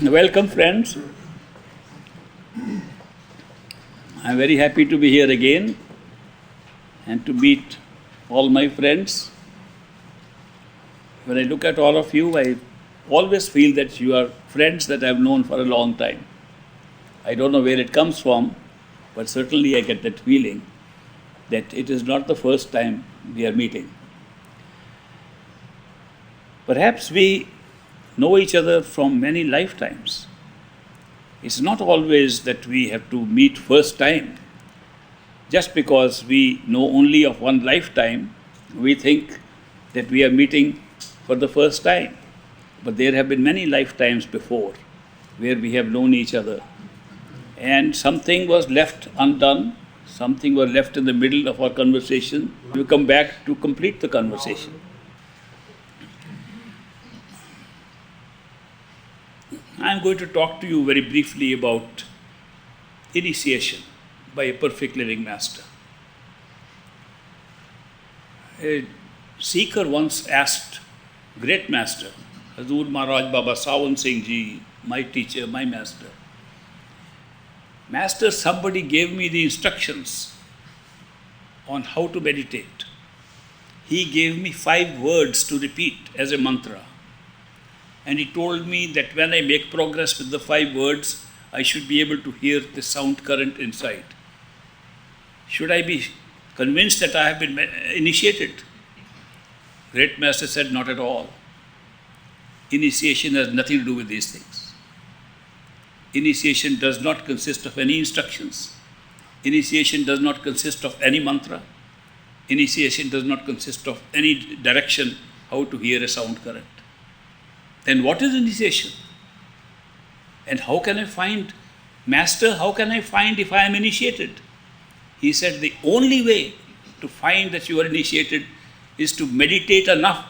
Welcome, friends. I'm very happy to be here again and to meet all my friends. When I look at all of you, I always feel that you are friends that I've known for a long time. I don't know where it comes from, but certainly I get that feeling that it is not the first time we are meeting. Perhaps we know each other from many lifetimes. It's not always that we have to meet first time. Just because we know only of one lifetime, we think that we are meeting for the first time. But there have been many lifetimes before where we have known each other. And something was left undone, something was left in the middle of our conversation. We come back to complete the conversation. I'm going to talk to you very briefly about initiation by a perfect living master. A seeker once asked great master, Hazur Maharaj Baba Sawan Singh Ji, my teacher, my master, Master, somebody gave me the instructions on how to meditate. He gave me 5 words to repeat as a mantra. And he told me that when I make progress with the 5 words, I should be able to hear the sound current inside. Should I be convinced that I have been initiated? Great Master said, not at all. Initiation has nothing to do with these things. Initiation does not consist of any instructions. Initiation does not consist of any mantra. Initiation does not consist of any direction how to hear a sound current. Then what is initiation? And how can I find, Master, how can I find if I am initiated? He said the only way to find that you are initiated is to meditate enough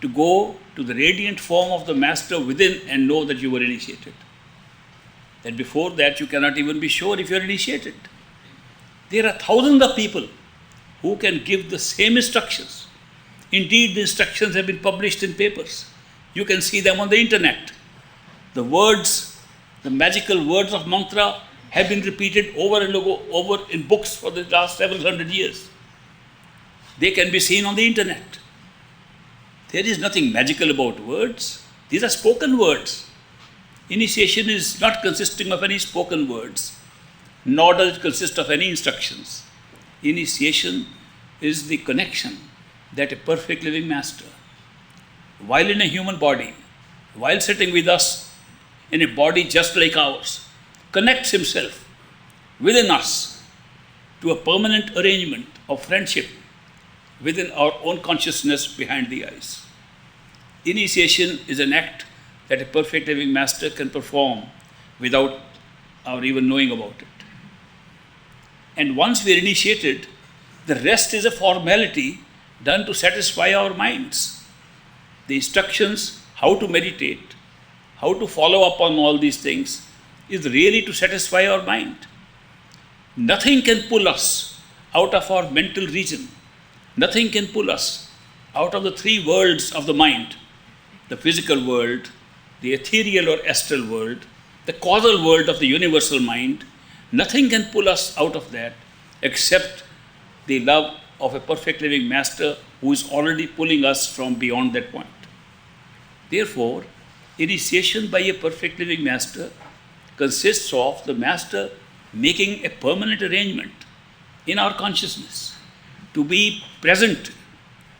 to go to the radiant form of the Master within and know that you were initiated. That before that you cannot even be sure if you are initiated. There are thousands of people who can give the same instructions. Indeed, the instructions have been published in papers. You can see them on the internet. The words, the magical words of mantra have been repeated over and over in books for the last several hundred years. They can be seen on the internet. There is nothing magical about words. These are spoken words. Initiation is not consisting of any spoken words, nor does it consist of any instructions. Initiation is the connection that a perfect living master, while in a human body, while sitting with us in a body just like ours, connects himself within us to a permanent arrangement of friendship within our own consciousness behind the eyes. Initiation is an act that a perfect living master can perform without our even knowing about it. And once we are initiated, the rest is a formality done to satisfy our minds. The instructions, how to meditate, how to follow up on all these things, is really to satisfy our mind. Nothing can pull us out of our mental region. Nothing can pull us out of the 3 worlds of the mind, the physical world, the ethereal or astral world, the causal world of the universal mind. Nothing can pull us out of that except the love of a perfect living master who is already pulling us from beyond that point. Therefore, initiation by a perfect living master consists of the master making a permanent arrangement in our consciousness to be present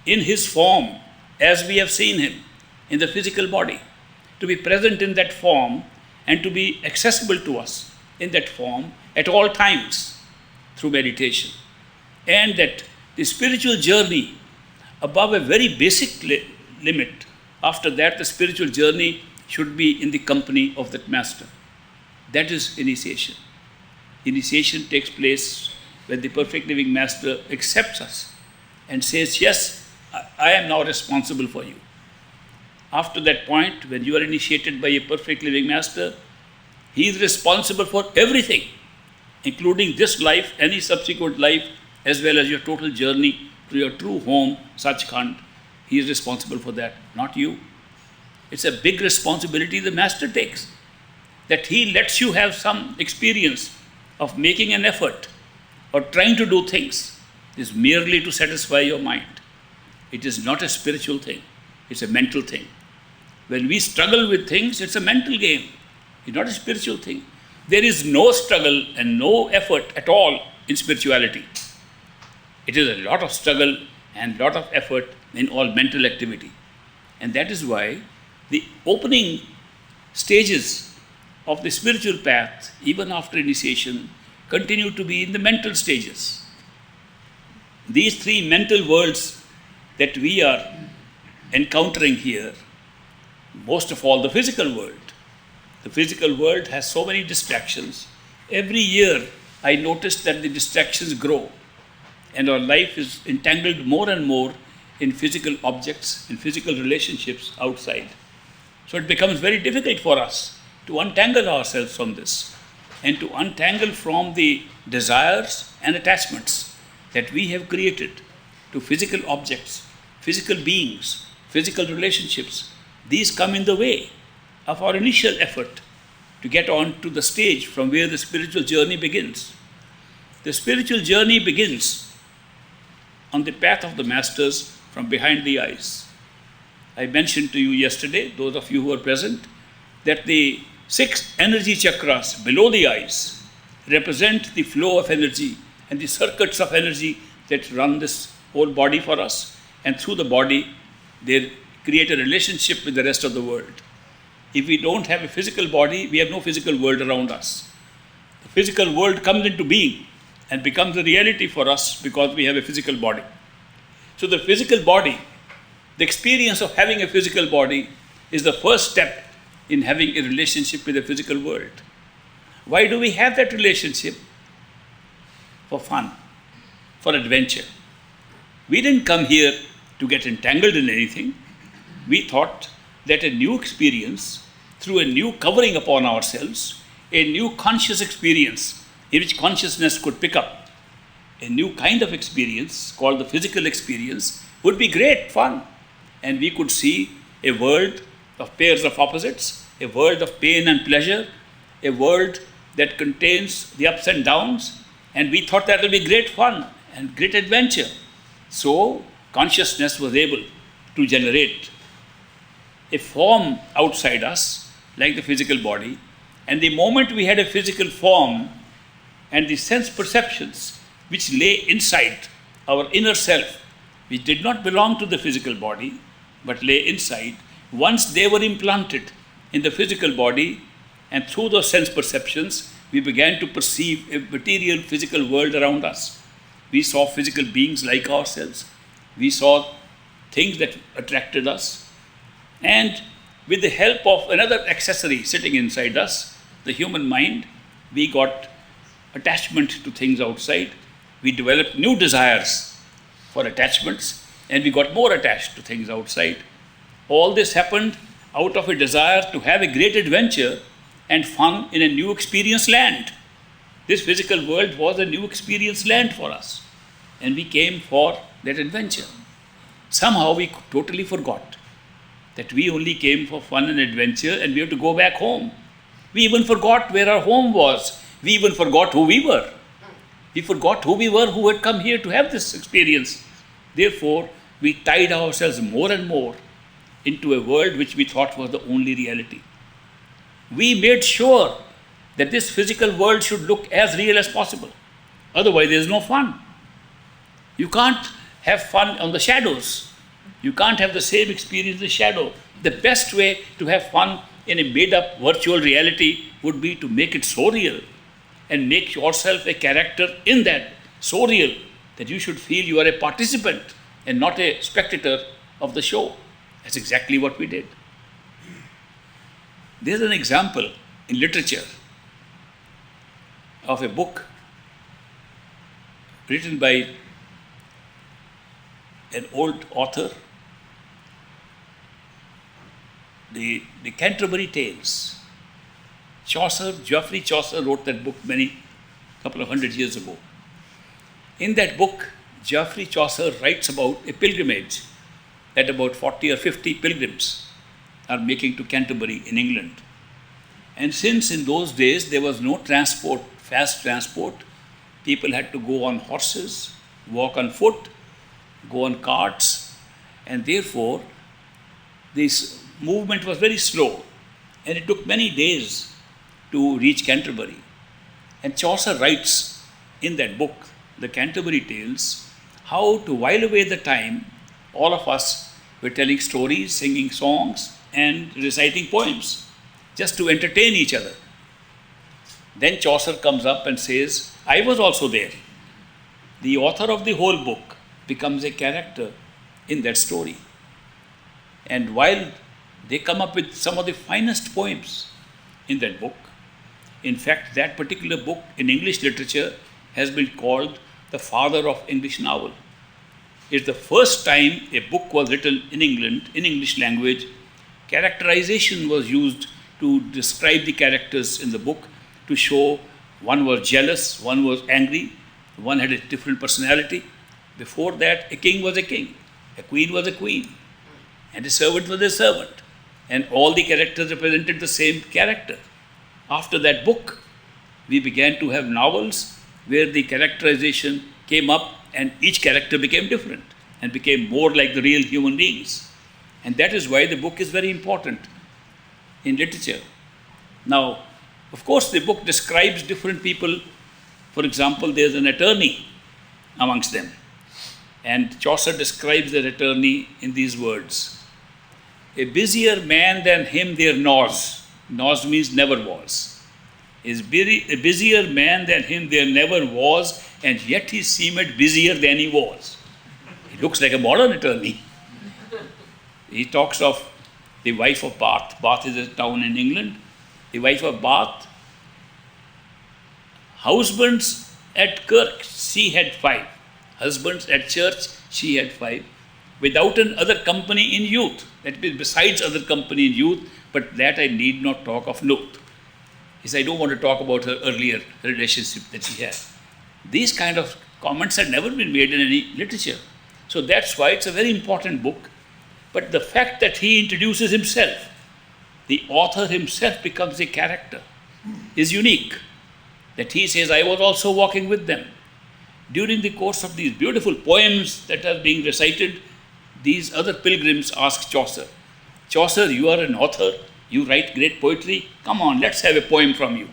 in his form as we have seen him in the physical body, to be present in that form and to be accessible to us in that form at all times through meditation. And that the spiritual journey above a very basic limit, after that the spiritual journey should be in the company of that master. That is initiation. Initiation takes place when the perfect living master accepts us and says, yes, I am now responsible for you. After that point, when you are initiated by a perfect living master, he is responsible for everything, including this life, any subsequent life, as well as your total journey to your true home, Sachkhand. He is responsible for that, not you. It's a big responsibility the master takes. that he lets you have some experience of making an effort or trying to do things is merely to satisfy your mind. It is not a spiritual thing. It's a mental thing. When we struggle with things, it's a mental game. It's not a spiritual thing. There is no struggle and no effort at all in spirituality. It is a lot of struggle and lot of effort in all mental activity. And that is why the opening stages of the spiritual path, even after initiation, continue to be in the mental stages. These three mental worlds that we are encountering here, most of all the physical world. The physical world has so many distractions. Every year I notice that the distractions grow and our life is entangled more and more in physical objects, in physical relationships outside. So it becomes very difficult for us to untangle ourselves from this and to untangle from the desires and attachments that we have created to physical objects, physical beings, physical relationships. These come in the way of our initial effort to get on to the stage from where the spiritual journey begins. The spiritual journey begins on the path of the masters from behind the eyes. I mentioned to you yesterday, those of you who are present, that the 6 energy chakras below the eyes represent the flow of energy and the circuits of energy that run this whole body for us, and through the body they create a relationship with the rest of the world. If we don't have a physical body, we have no physical world around us. The physical world comes into being and becomes a reality for us because we have a physical body. So the physical body, the experience of having a physical body is the first step in having a relationship with the physical world. Why do we have that relationship? For fun, for adventure. We didn't come here to get entangled in anything. We thought that a new experience, through a new covering upon ourselves, a new conscious experience in which consciousness could pick up, a new kind of experience called the physical experience, would be great fun. And we could see a world of pairs of opposites, a world of pain and pleasure, a world that contains the ups and downs, and we thought that would be great fun and great adventure. So consciousness was able to generate a form outside us, like the physical body, and the moment we had a physical form and the sense perceptions which lay inside our inner self, which did not belong to the physical body, but lay inside, once they were implanted in the physical body, and through those sense perceptions, we began to perceive a material physical world around us. We saw physical beings like ourselves. We saw things that attracted us. And with the help of another accessory sitting inside us, the human mind, we got attachment to things outside. We developed new desires for attachments, and we got more attached to things outside. All this happened out of a desire to have a great adventure and fun in a new experience land. This physical world was a new experience land for us, and we came for that adventure. Somehow we totally forgot that we only came for fun and adventure and we have to go back home. We even forgot where our home was. We even forgot who we were. We forgot who we were who had come here to have this experience. Therefore, we tied ourselves more and more into a world which we thought was the only reality. We made sure that this physical world should look as real as possible. Otherwise, there is no fun. You can't have fun on the shadows. You can't have the same experience in the shadow. The best way to have fun in a made-up virtual reality would be to make it so real and make yourself a character in that, so real that you should feel you are a participant and not a spectator of the show. That's exactly what we did. There's an example in literature of a book written by an old author, the Canterbury Tales. Chaucer, Geoffrey Chaucer wrote that book couple of hundred years ago. In that book, Geoffrey Chaucer writes about a pilgrimage that about 40 or 50 pilgrims are making to Canterbury in England. And since in those days there was no transport, fast transport, people had to go on horses, walk on foot, go on carts, and therefore this movement was very slow, and it took many days to reach Canterbury. And Chaucer writes in that book, The Canterbury Tales, how to while away the time, all of us were telling stories, singing songs, and reciting poems, just to entertain each other. Then Chaucer comes up and says, I was also there. The author of the whole book becomes a character in that story. And while they come up with some of the finest poems in that book, in fact, that particular book in English literature has been called the father of English novel. It's the first time a book was written in England, in English language. Characterization was used to describe the characters in the book, to show one was jealous, one was angry, one had a different personality. Before that, a king was a king, a queen was a queen, and a servant was a servant. And all the characters represented the same character. After that book, we began to have novels where the characterization came up and each character became different and became more like the real human beings. And that is why the book is very important in literature. Now, of course, the book describes different people. For example, there's an attorney amongst them. And Chaucer describes that attorney in these words. A busier man than him there gnaws. Gnaws means never was. A busier man than him there never was, and yet he seemed busier than he was. He looks like a modern attorney. He talks of the wife of Bath. Bath is a town in England. The wife of Bath. Husbands at kirk, she had 5. Husbands at church, she had 5. Without an other company in youth. That means besides other company in youth, but that I need not talk of note. He said, I don't want to talk about her earlier relationship that she had. These kind of comments had never been made in any literature. So that's why it's a very important book. But the fact that he introduces himself, the author himself becomes a character, is unique. That he says, I was also walking with them. During the course of these beautiful poems that are being recited, these other pilgrims ask Chaucer, Chaucer, you are an author, you write great poetry, come on, let's have a poem from you.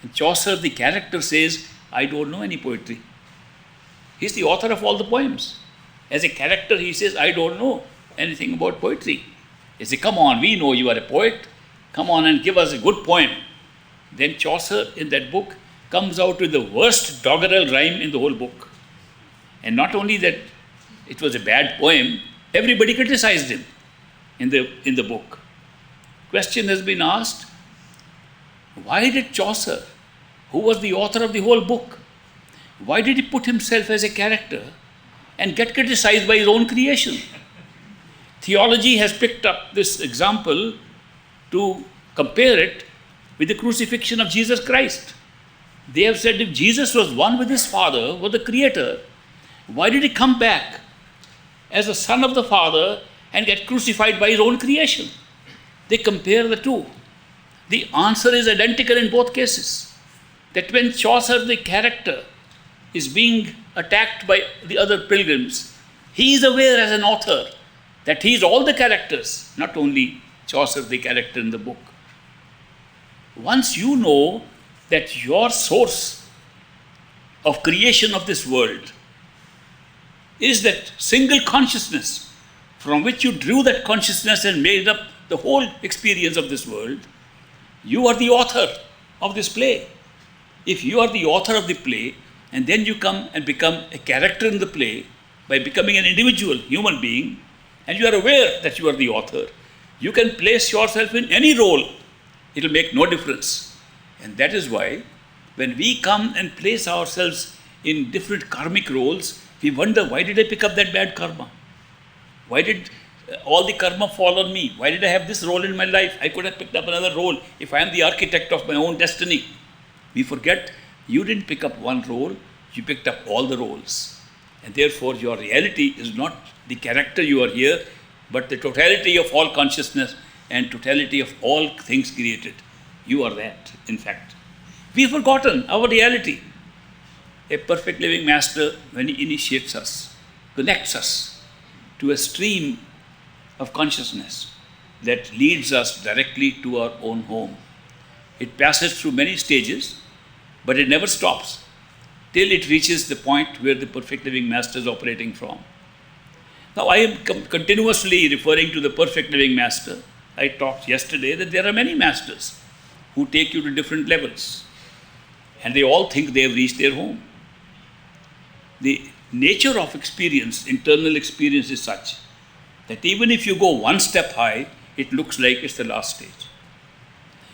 And Chaucer, the character, says, I don't know any poetry. He's the author of all the poems. As a character, he says, I don't know anything about poetry. He says, come on, we know you are a poet, come on and give us a good poem. Then Chaucer, in that book, comes out with the worst doggerel rhyme in the whole book. And not only that it was a bad poem, everybody criticized him in the book. Question has been asked, why did Chaucer, who was the author of the whole book, why did he put himself as a character and get criticized by his own creation? Theology has picked up this example to compare it with the crucifixion of Jesus Christ. They have said if Jesus was one with his Father, was the Creator, why did he come back as the Son of the Father and get crucified by his own creation? They compare the two. The answer is identical in both cases. That when Chaucer, the character, is being attacked by the other pilgrims, he is aware as an author that he is all the characters, not only Chaucer, the character in the book. Once you know that your source of creation of this world is that single consciousness from which you drew that consciousness and made up the whole experience of this world, you are the author of this play. If you are the author of the play, and then you come and become a character in the play by becoming an individual human being, and you are aware that you are the author, you can place yourself in any role. It will make no difference. And that is why when we come and place ourselves in different karmic roles, we wonder, why did I pick up that bad karma? Why did all the karma fall on me? Why did I have this role in my life? I could have picked up another role if I am the architect of my own destiny. We forget you didn't pick up one role, you picked up all the roles. And therefore your reality is not the character you are here, but the totality of all consciousness and totality of all things created. You are that, in fact. We've forgotten our reality. A perfect living master, when he initiates us, connects us to a stream of consciousness that leads us directly to our own home. It passes through many stages, but it never stops till it reaches the point where the perfect living master is operating from. Now, I am continuously referring to the perfect living master. I talked yesterday that there are many masters who take you to different levels, and they all think they have reached their home. The nature of experience, internal experience, is such that even if you go one step high, it looks like it's the last stage.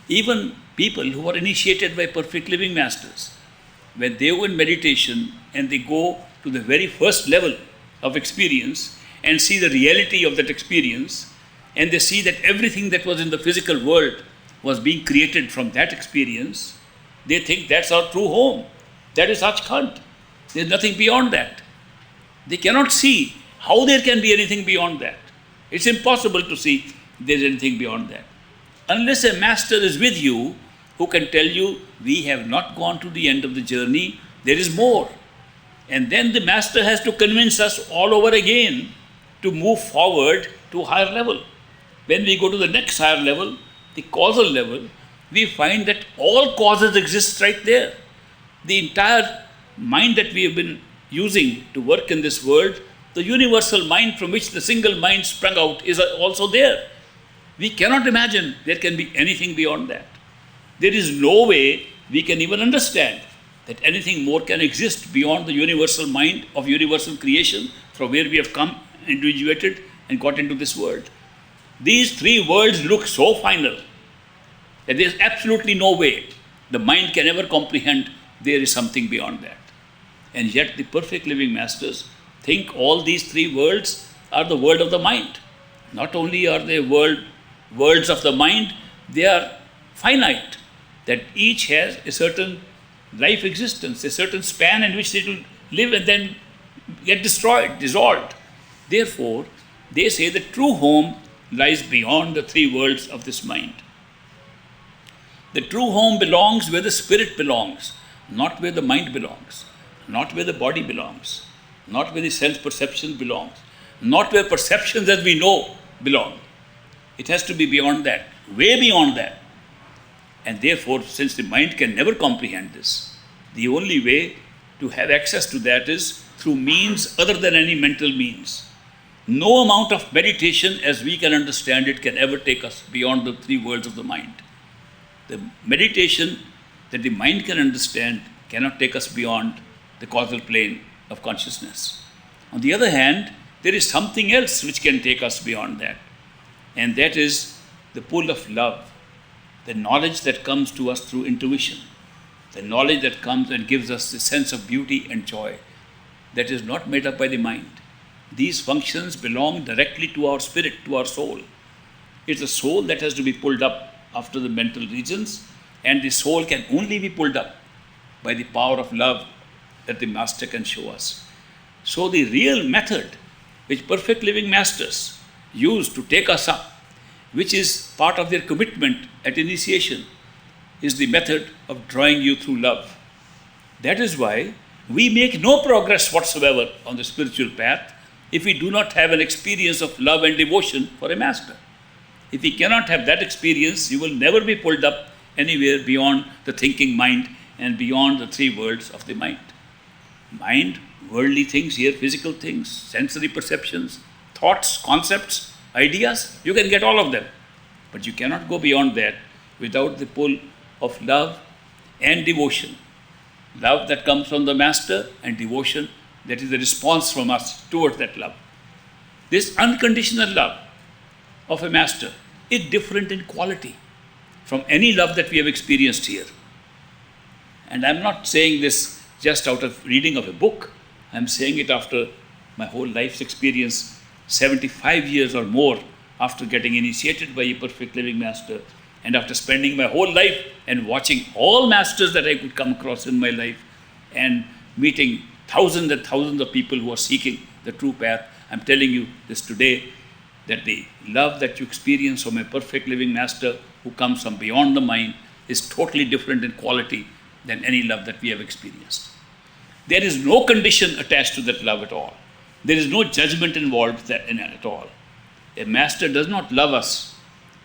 Even people who are initiated by perfect living masters, when they go in meditation and they go to the very first level of experience and see the reality of that experience, and they see that everything that was in the physical world was being created from that experience, they think that's our true home. That is Sachkhand. There's nothing beyond that. They cannot see how there can be anything beyond that. It's impossible to see there's anything beyond that. Unless a master is with you who can tell you, we have not gone to the end of the journey, there is more. And then the master has to convince us all over again to move forward to a higher level. When we go to the next higher level, the causal level, we find that all causes exist right there. The entire mind that we have been using to work in this world, the universal mind from which the single mind sprung out, is also there. We cannot imagine there can be anything beyond that. There is no way we can even understand that anything more can exist beyond the universal mind of universal creation from where we have come, individuated, and got into this world. These three worlds look so final that there is absolutely no way the mind can ever comprehend there is something beyond that. And yet the perfect living masters think all these three worlds are the world of the mind. Not only are they worlds of the mind, they are finite, that each has a certain life existence, a certain span in which it will live and then get destroyed, dissolved. Therefore, they say the true home lies beyond the three worlds of this mind. The true home belongs where the spirit belongs, not where the mind belongs, not where the body belongs, not where the sense perception belongs, not where perceptions as we know belong. It has to be beyond that, way beyond that. And therefore, since the mind can never comprehend this, the only way to have access to that is through means other than any mental means. No amount of meditation as we can understand it can ever take us beyond the three worlds of the mind. The meditation that the mind can understand cannot take us beyond the causal plane of consciousness. On the other hand, there is something else which can take us beyond that, and that is the pull of love, the knowledge that comes to us through intuition, the knowledge that comes and gives us the sense of beauty and joy that is not made up by the mind. These functions belong directly to our spirit, to our soul. It's the soul that has to be pulled up after the mental regions, and the soul can only be pulled up by the power of love that the master can show us. So the real method which perfect living masters use to take us up, which is part of their commitment at initiation, is the method of drawing you through love. That is why we make no progress whatsoever on the spiritual path if we do not have an experience of love and devotion for a master. If we cannot have that experience, you will never be pulled up anywhere beyond the thinking mind and beyond the three worlds of the mind. Mind, worldly things here, physical things, sensory perceptions, thoughts, concepts, ideas, you can get all of them. But you cannot go beyond that without the pull of love and devotion. Love that comes from the master and devotion that is the response from us towards that love. This unconditional love of a master is different in quality from any love that we have experienced here. And I'm not saying this just out of reading of a book. I'm saying it after my whole life's experience, 75 years or more after getting initiated by a perfect living master, and after spending my whole life and watching all masters that I could come across in my life and meeting thousands and thousands of people who are seeking the true path. I'm telling you this today, that the love that you experience from a perfect living master who comes from beyond the mind is totally different in quality than any love that we have experienced. There is no condition attached to that love at all. There is no judgment involved in it at all. A master does not love us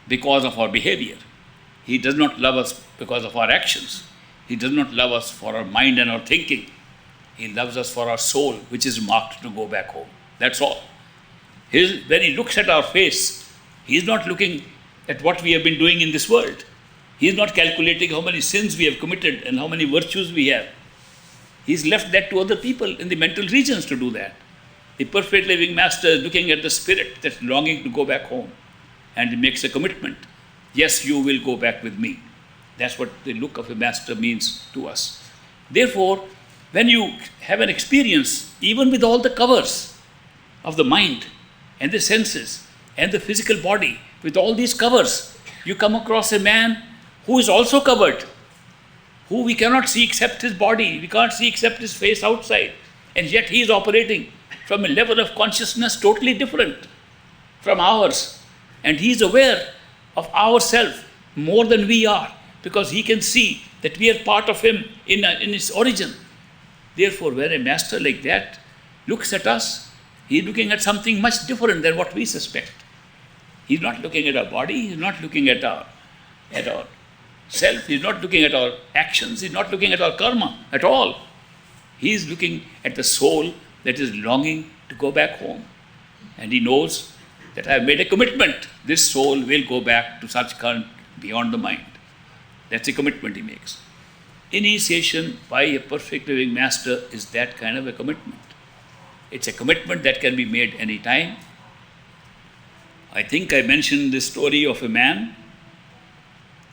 because of our behavior. He does not love us because of our actions. He does not love us for our mind and our thinking. He loves us for our soul, which is marked to go back home. That's all. When he looks at our face, he is not looking at what we have been doing in this world. He is not calculating how many sins we have committed and how many virtues we have. He's left that to other people in the mental regions to do that. The perfect living master is looking at the spirit that's longing to go back home, and he makes a commitment. Yes, you will go back with me. That's what the look of a master means to us. Therefore, when you have an experience, even with all the covers of the mind and the senses and the physical body, with all these covers, you come across a man who is also covered, who we cannot see except his body, we can't see except his face outside, and yet he is operating from a level of consciousness totally different from ours. And he is aware of ourselves more than we are, because he can see that we are part of him in his origin. Therefore, when a master like that looks at us, he is looking at something much different than what we suspect. He is not looking at our body, he is not looking at our self, he is not looking at our actions, he is not looking at our karma at all. He is looking at the soul that is longing to go back home. And he knows that I have made a commitment. This soul will go back to Sachkhand beyond the mind. That's a commitment he makes. Initiation by a perfect living master is that kind of a commitment. It's a commitment that can be made any time. I think I mentioned the story of a man,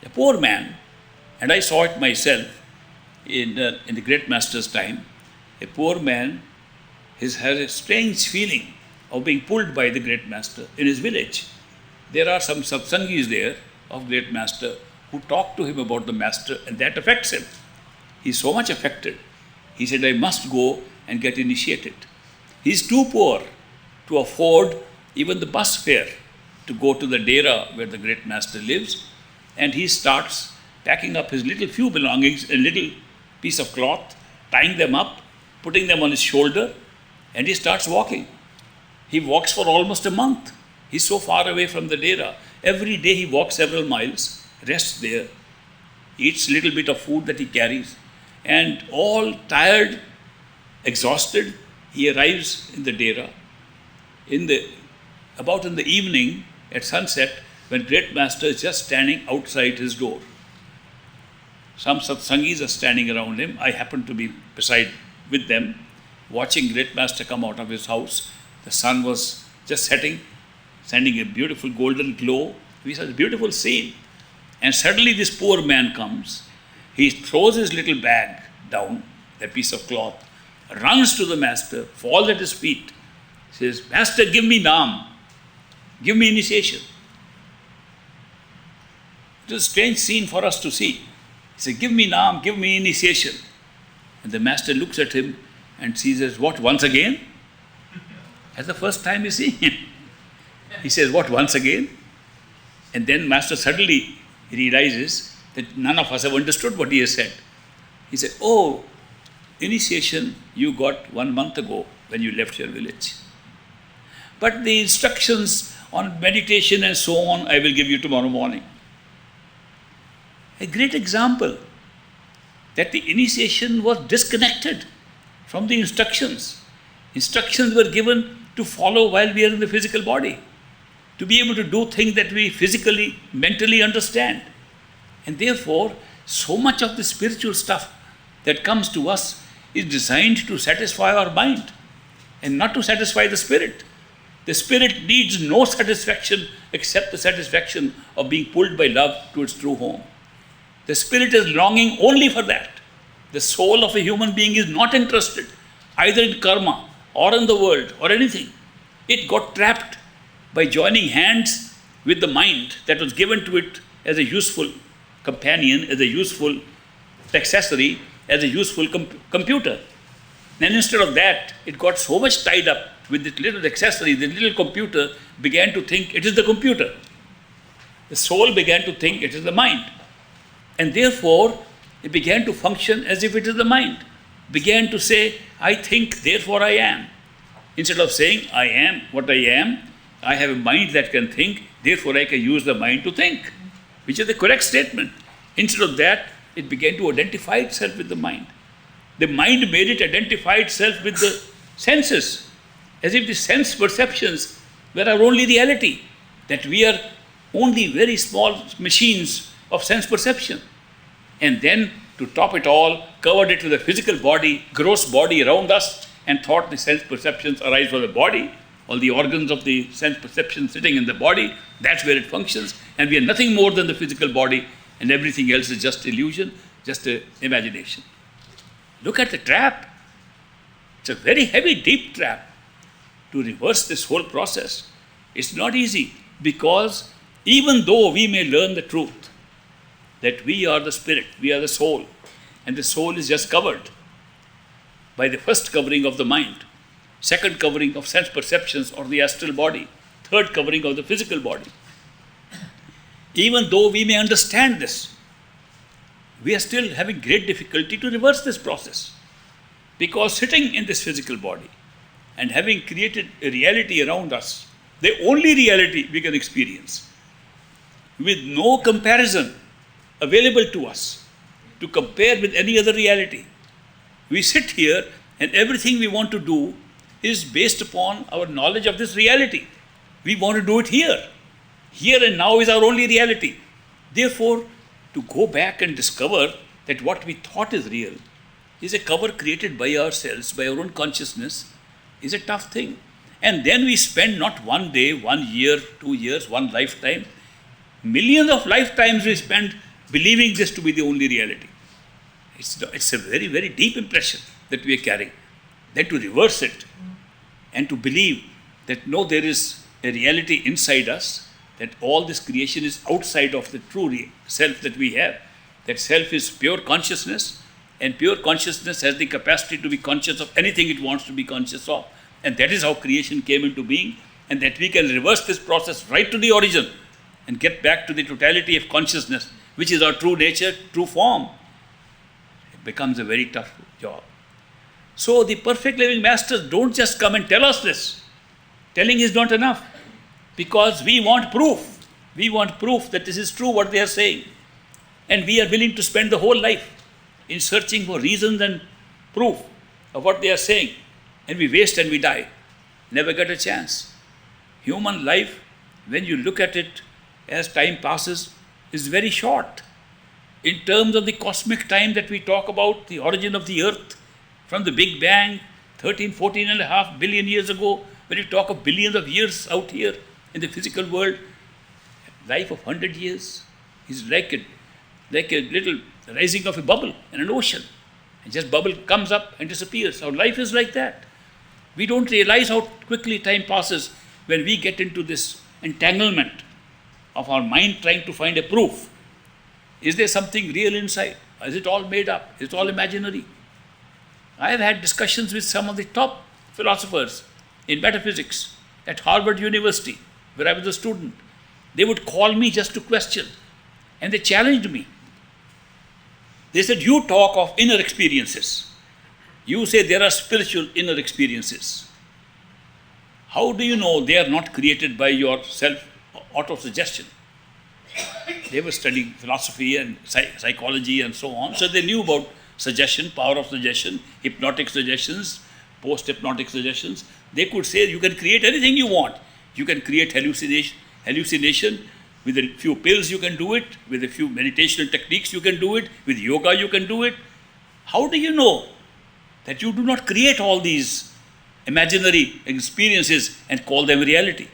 a poor man, and I saw it myself in the great master's time. A poor man has a strange feeling of being pulled by the great master in his village. There are some satsangis there of great master who talk to him about the master, and that affects him. He's so much affected. He said, I must go and get initiated. He's too poor to afford even the bus fare to go to the dera where the great master lives, and he starts packing up his little few belongings, a little piece of cloth, tying them up, putting them on his shoulder, and he starts walking. He walks for almost a month. He's so far away from the dera. Every day he walks several miles, rests there, eats a little bit of food that he carries, and all tired, exhausted, he arrives in the dera. About in the evening, at sunset, when great master is just standing outside his door. Some satsangis are standing around him. I happen to be beside with them, watching great master come out of his house. The sun was just setting, sending a beautiful golden glow. We saw a beautiful scene. And suddenly this poor man comes. He throws his little bag down, that piece of cloth, runs to the master, falls at his feet, says, Master, give me Naam. Give me initiation. It was a strange scene for us to see. He said, give me Naam, give me initiation. And the master looks at him and sees as, what, once again? That's the first time you see him. He says, what, once again? And then master suddenly realizes that none of us have understood what he has said. He said, oh, initiation you got 1 month ago when you left your village. But the instructions on meditation and so on, I will give you tomorrow morning. A great example that the initiation was disconnected from the instructions. Instructions were given to follow while we are in the physical body, to be able to do things that we physically, mentally understand. And therefore, so much of the spiritual stuff that comes to us is designed to satisfy our mind and not to satisfy the spirit. The spirit needs no satisfaction except the satisfaction of being pulled by love to its true home. The spirit is longing only for that. The soul of a human being is not interested either in karma or in the world or anything. It got trapped by joining hands with the mind that was given to it as a useful companion, as a useful accessory, as a useful computer. And instead of that, it got so much tied up with this little accessory, the little computer began to think it is the computer. The soul began to think it is the mind. And therefore, it began to function as if it is the mind. Began to say, I think, therefore I am. Instead of saying, I am what I am, I have a mind that can think, therefore I can use the mind to think, which is the correct statement. Instead of that, it began to identify itself with the mind. The mind made it identify itself with the senses, as if the sense perceptions were our only reality, that we are only very small machines of sense perception. And then, to top it all, covered it with a physical body, gross body around us, and thought the sense perceptions arise from the body, all the organs of the sense perception sitting in the body, that's where it functions, and we are nothing more than the physical body, and everything else is just illusion, just an imagination. Look at the trap. It's a very heavy, deep trap. To reverse this whole process, it's not easy, because even though we may learn the truth, that we are the spirit, we are the soul, and the soul is just covered by the first covering of the mind, second covering of sense perceptions or the astral body, third covering of the physical body. Even though we may understand this, we are still having great difficulty to reverse this process, because sitting in this physical body and having created a reality around us, the only reality we can experience, with no comparison available to us to compare with any other reality. We sit here and everything we want to do is based upon our knowledge of this reality. We want to do it here. Here and now is our only reality. Therefore, to go back and discover that what we thought is real is a cover created by ourselves, by our own consciousness, is a tough thing. And then we spend not 1 day, 1 year, 2 years, 1 lifetime, millions of lifetimes we spend believing this to be the only reality. It's a very, very deep impression that we are carrying. Then to reverse it and to believe that no, there is a reality inside us, that all this creation is outside of the true self that we have. That self is pure consciousness, and pure consciousness has the capacity to be conscious of anything it wants to be conscious of. And that is how creation came into being, and that we can reverse this process right to the origin and get back to the totality of consciousness, which is our true nature, true form. It becomes a very tough job. So the perfect living masters don't just come and tell us this. Telling is not enough, because we want proof. We want proof that this is true what they are saying. And we are willing to spend the whole life in searching for reasons and proof of what they are saying. And we waste and we die. Never get a chance. Human life, when you look at it as time passes, is very short. In terms of the cosmic time that we talk about, the origin of the earth, from the Big Bang, 14.5 billion years ago, when you talk of billions of years out here in the physical world, life of 100 years is like a little rising of a bubble in an ocean. And just bubble comes up and disappears. Our life is like that. We don't realize how quickly time passes when we get into this entanglement of our mind trying to find a proof. Is there something real inside? Is it all made up? Is it all imaginary? I have had discussions with some of the top philosophers in metaphysics at Harvard University, where I was a student. They would call me just to question, and they challenged me. They said, you talk of inner experiences. You say there are spiritual inner experiences. How do you know they are not created by your self-auto-suggestion? They were studying philosophy and psychology and so on, so they knew about suggestion, power of suggestion, hypnotic suggestions, post-hypnotic suggestions. They could say you can create anything you want. You can create hallucination. With a few pills you can do it. With a few meditational techniques you can do it. With yoga you can do it. How do you know that you do not create all these imaginary experiences and call them reality?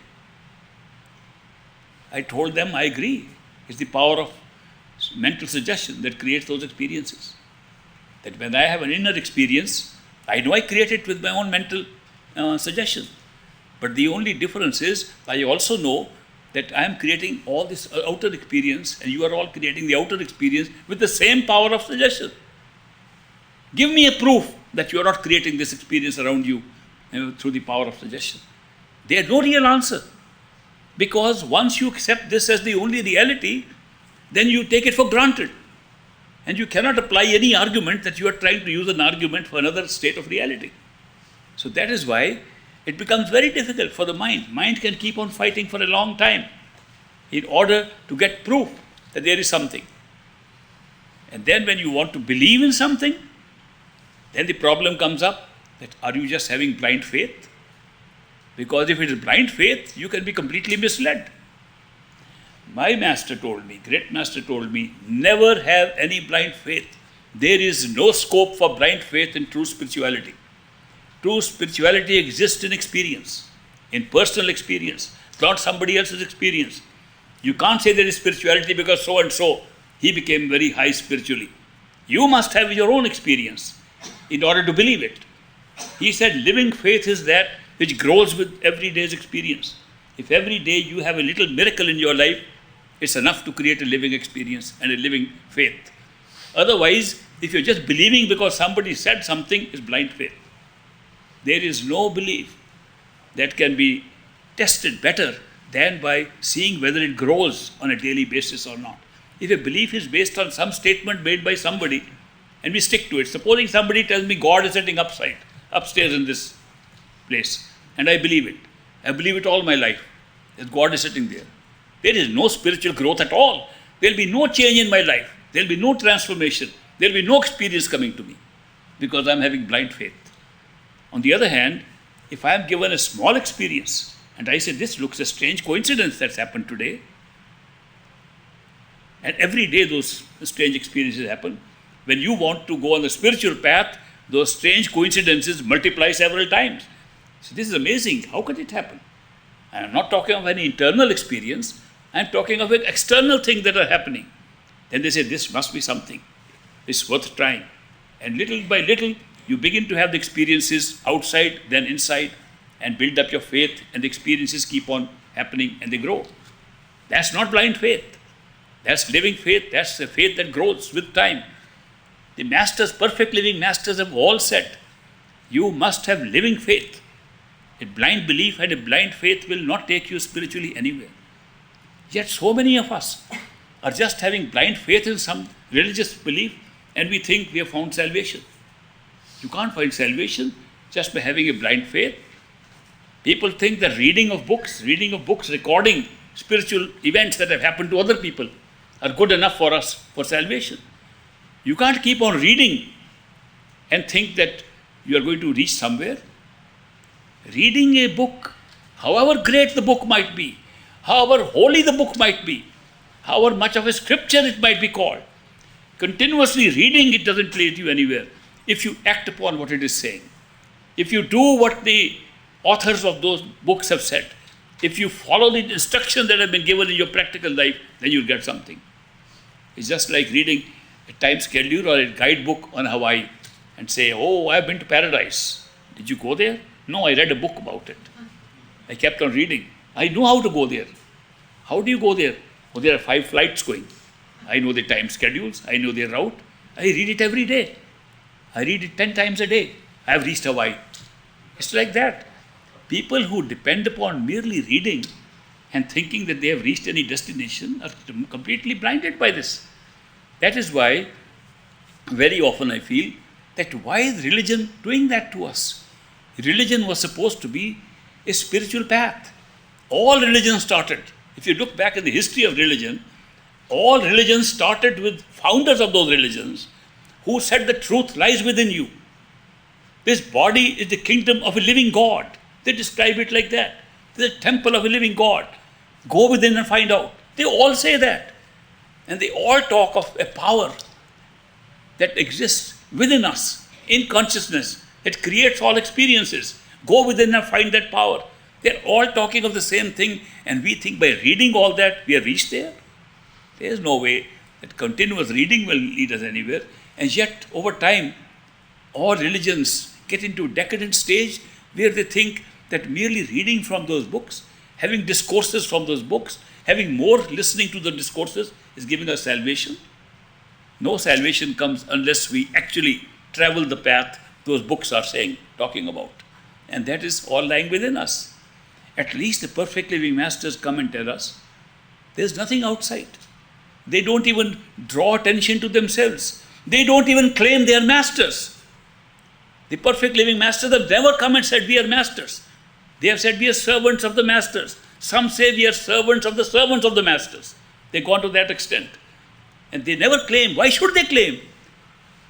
I told them, I agree. It's the power of mental suggestion that creates those experiences. That when I have an inner experience, I know I create it with my own mental suggestion. But the only difference is, I also know that I am creating all this outer experience, and you are all creating the outer experience with the same power of suggestion. Give me a proof that you are not creating this experience around you through the power of suggestion. They had no real answer. Because once you accept this as the only reality, then you take it for granted. And you cannot apply any argument that you are trying to use an argument for another state of reality. So that is why it becomes very difficult for the mind. Mind can keep on fighting for a long time in order to get proof that there is something. And then when you want to believe in something, then the problem comes up that are you just having blind faith? Because if it is blind faith, you can be completely misled. My master told me, great master told me, never have any blind faith. There is no scope for blind faith in true spirituality. True spirituality exists in experience, in personal experience, not somebody else's experience. You can't say there is spirituality because so and so, he became very high spiritually. You must have your own experience in order to believe it. He said living faith is that which grows with every day's experience. If every day you have a little miracle in your life, it's enough to create a living experience and a living faith. Otherwise, if you're just believing because somebody said something, it's blind faith. There is no belief that can be tested better than by seeing whether it grows on a daily basis or not. If a belief is based on some statement made by somebody and we stick to it, supposing somebody tells me God is sitting upstairs in this place, and I believe it. I believe it all my life, that God is sitting there. There is no spiritual growth at all. There will be no change in my life. There will be no transformation. There will be no experience coming to me because I am having blind faith. On the other hand, if I am given a small experience and I say this looks a strange coincidence that's happened today, and every day those strange experiences happen, when you want to go on the spiritual path, those strange coincidences multiply several times. So this is amazing. How could it happen? I am not talking of any internal experience. I am talking of external things that are happening. Then they say, this must be something. It's worth trying. And little by little, you begin to have the experiences outside, then inside, and build up your faith, and the experiences keep on happening, and they grow. That's not blind faith. That's living faith. That's the faith that grows with time. The masters, perfect living masters, have all said, you must have living faith. A blind belief and a blind faith will not take you spiritually anywhere. Yet so many of us are just having blind faith in some religious belief and we think we have found salvation. You can't find salvation just by having a blind faith. People think that reading of books, recording spiritual events that have happened to other people are good enough for us for salvation. You can't keep on reading and think that you are going to reach somewhere. Reading a book, however great the book might be, however holy the book might be, however much of a scripture it might be called, continuously reading it doesn't lead you anywhere if you act upon what it is saying. If you do what the authors of those books have said, if you follow the instructions that have been given in your practical life, then you'll get something. It's just like reading a time schedule or a guidebook on Hawaii and say, oh, I've been to paradise. Did you go there? No, I read a book about it. I kept on reading. I know how to go there. How do you go there? Oh, there are 5 flights going. I know the time schedules. I know their route. I read it every day. I read it 10 times a day. I have reached Hawaii. It's like that. People who depend upon merely reading and thinking that they have reached any destination are completely blinded by this. That is why very often I feel that why is religion doing that to us? Religion was supposed to be a spiritual path. All religions started. If you look back at the history of religion, all religions started with founders of those religions who said the truth lies within you. This body is the kingdom of a living God. They describe it like that. The temple of a living God. Go within and find out. They all say that. And they all talk of a power that exists within us, in consciousness, that creates all experiences. Go within and find that power. They're all talking of the same thing, and we think by reading all that, we have reached there. There is no way that continuous reading will lead us anywhere. And yet, over time, all religions get into a decadent stage where they think that merely reading from those books, having discourses from those books, having more listening to the discourses is giving us salvation. No salvation comes unless we actually travel the path those books are talking about. And that is all lying within us. At least the perfect living masters come and tell us, there's nothing outside. They don't even draw attention to themselves. They don't even claim they are masters. The perfect living masters have never come and said, we are masters. They have said, we are servants of the masters. Some say we are servants of the masters. They gone to that extent. And they never claim. Why should they claim?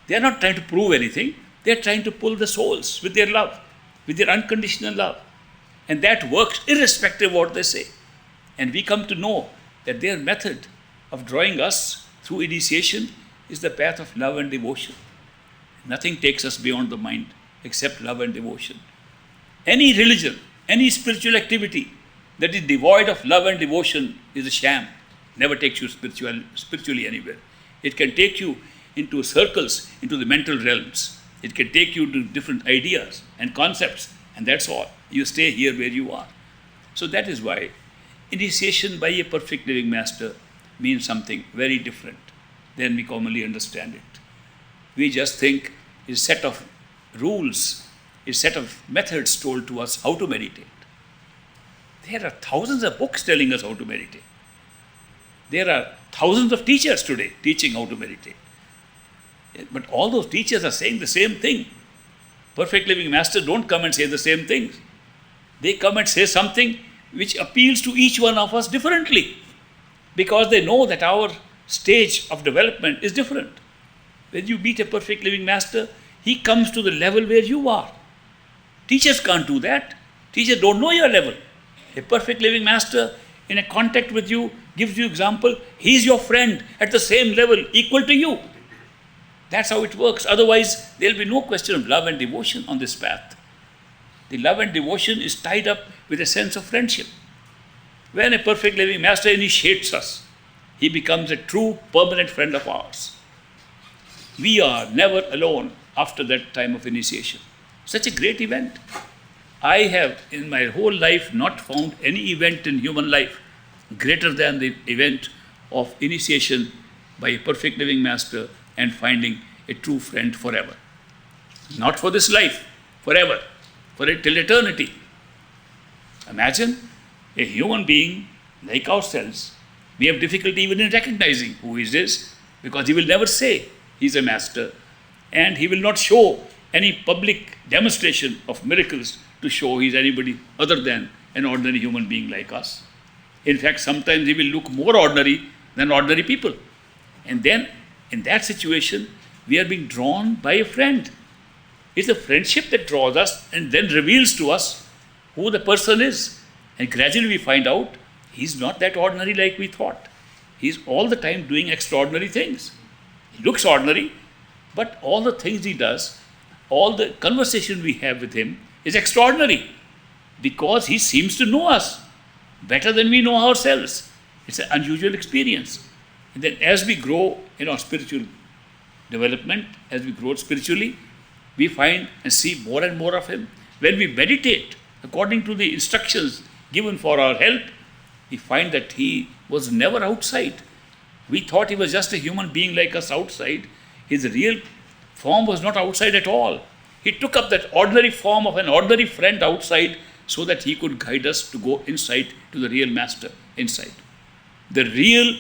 They are not trying to prove anything. They are trying to pull the souls with their love, with their unconditional love. And that works irrespective of what they say. And we come to know that their method of drawing us through initiation is the path of love and devotion. Nothing takes us beyond the mind except love and devotion. Any religion, any spiritual activity that is devoid of love and devotion is a sham. Never takes you spiritually anywhere. It can take you into circles, into the mental realms. It can take you to different ideas and concepts, and that's all. You stay here where you are. So that is why initiation by a perfect living master means something very different than we commonly understand it. We just think it's a set of rules, a set of methods told to us how to meditate. There are thousands of books telling us how to meditate. There are thousands of teachers today teaching how to meditate. But all those teachers are saying the same thing. Perfect living masters don't come and say the same things. They come and say something which appeals to each one of us differently, because they know that our stage of development is different. When you meet a perfect living master, he comes to the level where you are. Teachers can't do that. Teachers don't know your level. A perfect living master in a contact with you gives you example. He is your friend at the same level, equal to you. That's how it works. Otherwise, there will be no question of love and devotion on this path. The love and devotion is tied up with a sense of friendship. When a perfect living master initiates us, he becomes a true permanent friend of ours. We are never alone after that time of initiation. Such a great event. I have in my whole life not found any event in human life greater than the event of initiation by a perfect living master and finding a true friend forever. Not for this life, forever, till eternity. Imagine a human being like ourselves. We have difficulty even in recognizing who he is, because he will never say he's a master, and he will not show any public demonstration of miracles to show he's anybody other than an ordinary human being like us. In fact, sometimes he will look more ordinary than ordinary people. And then, in that situation, we are being drawn by a friend. It's the friendship that draws us and then reveals to us who the person is. And gradually we find out he's not that ordinary like we thought. He's all the time doing extraordinary things. He looks ordinary, but all the things he does, all the conversation we have with him is extraordinary, because he seems to know us better than we know ourselves. It's an unusual experience. And then as we grow in our spiritual development, as we grow spiritually, we find and see more and more of him. When we meditate according to the instructions given for our help, we find that he was never outside. We thought he was just a human being like us outside. His real form was not outside at all. He took up that ordinary form of an ordinary friend outside so that he could guide us to go inside to the real master inside. The real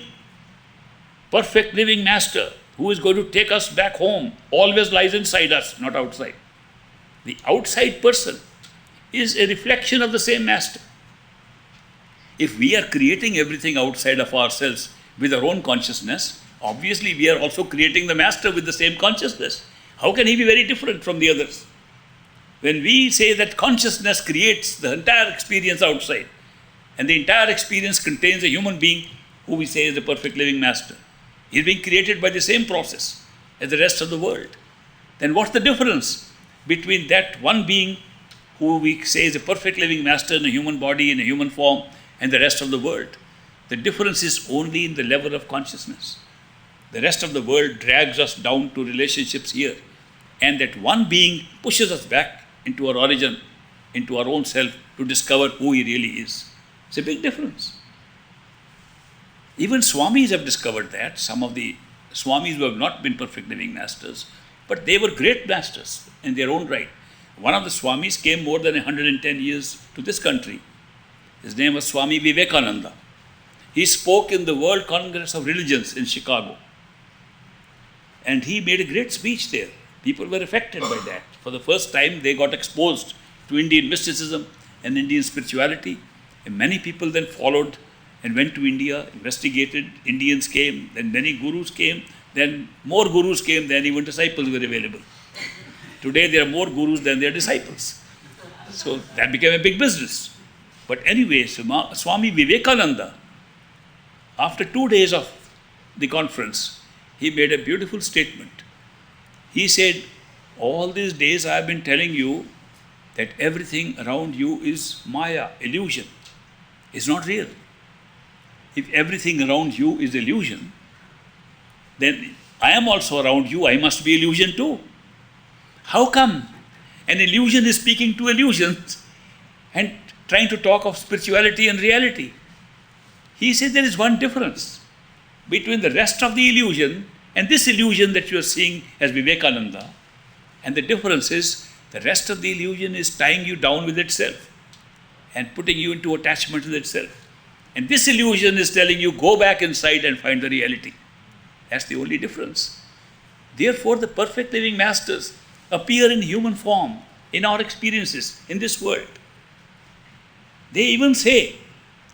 perfect living master who is going to take us back home always lies inside us, not outside. The outside person is a reflection of the same master. If we are creating everything outside of ourselves with our own consciousness, obviously we are also creating the master with the same consciousness. How can he be very different from the others? When we say that consciousness creates the entire experience outside, and the entire experience contains a human being who we say is the perfect living master, he is being created by the same process as the rest of the world. Then what's the difference between that one being who we say is a perfect living master in a human body, in a human form, and the rest of the world? The difference is only in the level of consciousness. The rest of the world drags us down to relationships here, and that one being pushes us back into our origin, into our own self, to discover who he really is. It's a big difference. Even Swamis have discovered that. Some of the Swamis who have not been perfect living masters, but they were great masters in their own right. One of the Swamis came more than 110 years to this country. His name was Swami Vivekananda. He spoke in the World Congress of Religions in Chicago. And he made a great speech there. People were affected by that. For the first time, they got exposed to Indian mysticism and Indian spirituality. And many people then followed and went to India, investigated. Indians came, then many gurus came, then more gurus came, then even disciples were available. Today, there are more gurus than there are disciples. So that became a big business. But anyway, Swami Vivekananda, after 2 days of the conference, he made a beautiful statement. He said, all these days I have been telling you that everything around you is Maya, illusion. It's not real. If everything around you is illusion, then I am also around you, I must be illusion too. How come an illusion is speaking to illusions and trying to talk of spirituality and reality? He said there is one difference between the rest of the illusion and this illusion that you are seeing as Vivekananda. And the difference is the rest of the illusion is tying you down with itself and putting you into attachment with itself. And this illusion is telling you, go back inside and find the reality. That's the only difference. Therefore, the perfect living masters appear in human form in our experiences in this world. They even say,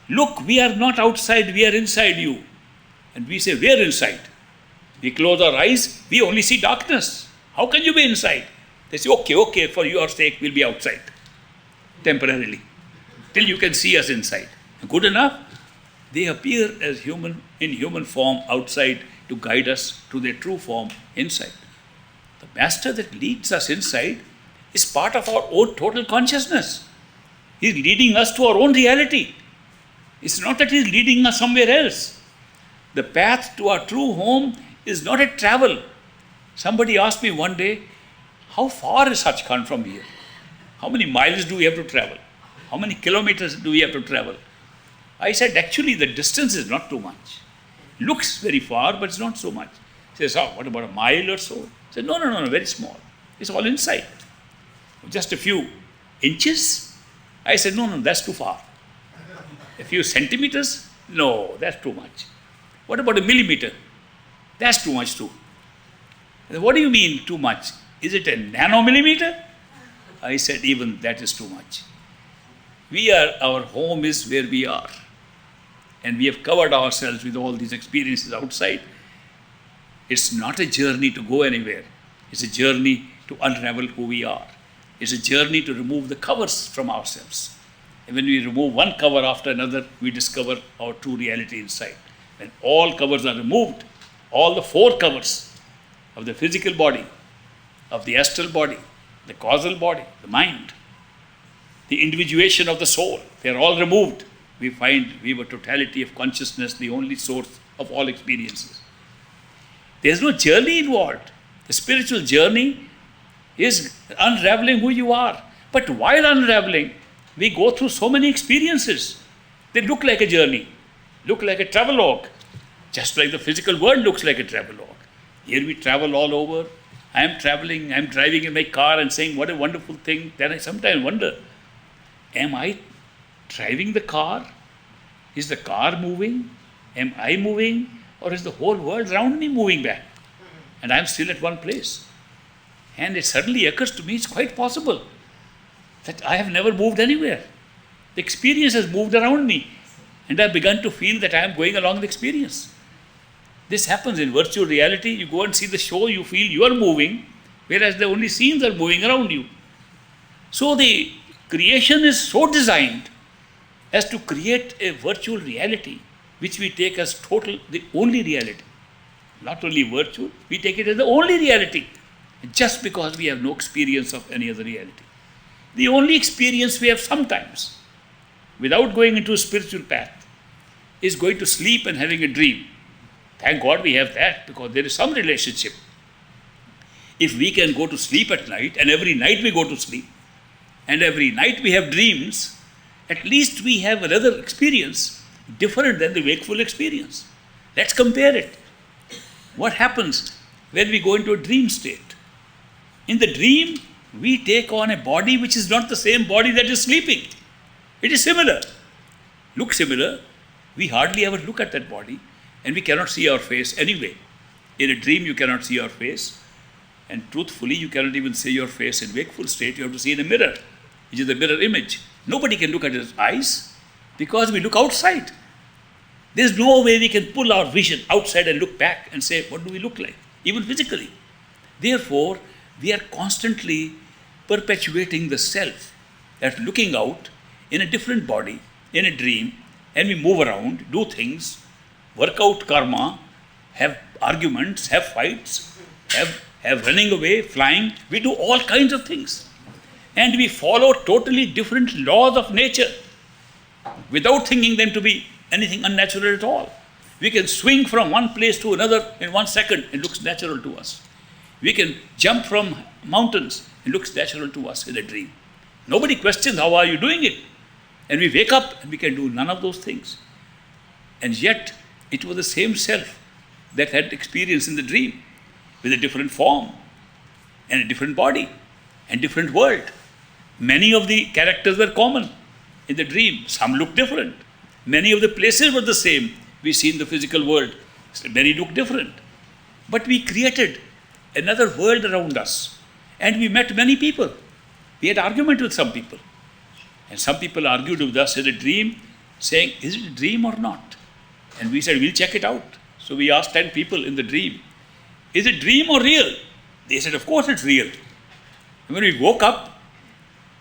look, we are not outside, we are inside you. And we say, where inside? We close our eyes, we only see darkness. How can you be inside? They say, okay, for your sake, we'll be outside temporarily, till you can see us inside. Good enough. They appear as human, in human form outside to guide us to their true form inside. The master that leads us inside is part of our own total consciousness. He's leading us to our own reality. It's not that he's leading us somewhere else. The path to our true home is not a travel. Somebody asked me one day, how far is Sachkhand from here? How many miles do we have to travel? How many kilometers do we have to travel? I said, actually, the distance is not too much. Looks very far, but it's not so much. He says, what about a mile or so? I said, no, very small. It's all inside. Just a few inches? I said, no, that's too far. A few centimeters? No, that's too much. What about a millimeter? That's too much too. What do you mean too much? Is it a nanomillimeter? I said, even that is too much. Our home is where we are. And we have covered ourselves with all these experiences outside. It's not a journey to go anywhere. It's a journey to unravel who we are. It's a journey to remove the covers from ourselves. And when we remove one cover after another, we discover our true reality inside. When all covers are removed, all the 4 covers of the physical body, of the astral body, the causal body, the mind, the individuation of the soul, they are all removed. We find we were totality of consciousness, the only source of all experiences. There is no journey involved. The spiritual journey is unraveling who you are. But while unraveling, we go through so many experiences. They look like a journey, look like a travelogue, just like the physical world looks like a travelogue. Here we travel all over. I am traveling, I am driving in my car and saying, what a wonderful thing. Then I sometimes wonder, am I driving the car? Is the car moving? Am I moving? Or is the whole world around me moving back? And I am still at one place. And it suddenly occurs to me, it's quite possible that I have never moved anywhere. The experience has moved around me. And I have begun to feel that I am going along the experience. This happens in virtual reality. You go and see the show, you feel you are moving, whereas the only scenes are moving around you. So the creation is so designed as to create a virtual reality, which we take as total, the only reality. Not only virtual, we take it as the only reality, just because we have no experience of any other reality. The only experience we have sometimes, without going into a spiritual path, is going to sleep and having a dream. Thank God we have that, because there is some relationship. If we can go to sleep at night, and every night we go to sleep, and every night we have dreams, at least we have another experience different than the wakeful experience. Let's compare it. What happens when we go into a dream state? In the dream, we take on a body which is not the same body that is sleeping. It is similar, looks similar, We hardly ever look at that body, and we cannot see our face anyway. In a dream, you cannot see your face, and truthfully, you cannot even see your face in wakeful state. You have to see in a mirror, which is the mirror image. Nobody can look at his eyes because we look outside. There's no way we can pull our vision outside and look back and say, what do we look like, even physically? Therefore, we are constantly perpetuating the self, that looking out in a different body, in a dream, and we move around, do things, work out karma, have arguments, have fights, have running away, flying. We do all kinds of things. And we follow totally different laws of nature without thinking them to be anything unnatural at all. We can swing from one place to another in 1 second. It looks natural to us. We can jump from mountains. It looks natural to us in a dream. Nobody questions how are you doing it. And we wake up and we can do none of those things. And yet, it was the same self that had experience in the dream with a different form and a different body and different world. Many of the characters were common in the dream. Some looked different. Many of the places were the same we see in the physical world. Many look different. But we created another world around us. And we met many people. We had argument with some people. And some people argued with us in a dream, saying, is it a dream or not? And we said, we'll check it out. So we asked 10 people in the dream, is it dream or real? They said, of course it's real. And when we woke up,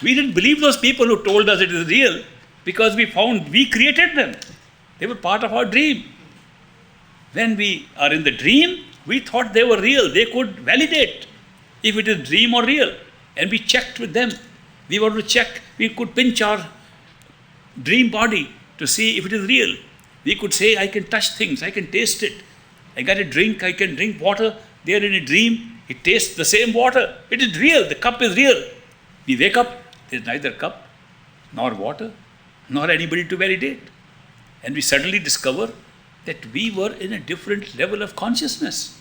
we didn't believe those people who told us it is real, because we found we created them. They were part of our dream. When we are in the dream, we thought they were real. They could validate if it is dream or real. And we checked with them. We wanted to check. We could pinch our dream body to see if it is real. We could say, I can touch things. I can taste it. I got a drink. I can drink water. There in a dream, it tastes the same water. It is real. The cup is real. We wake up. There's neither cup nor water nor anybody to validate. And we suddenly discover that we were in a different level of consciousness,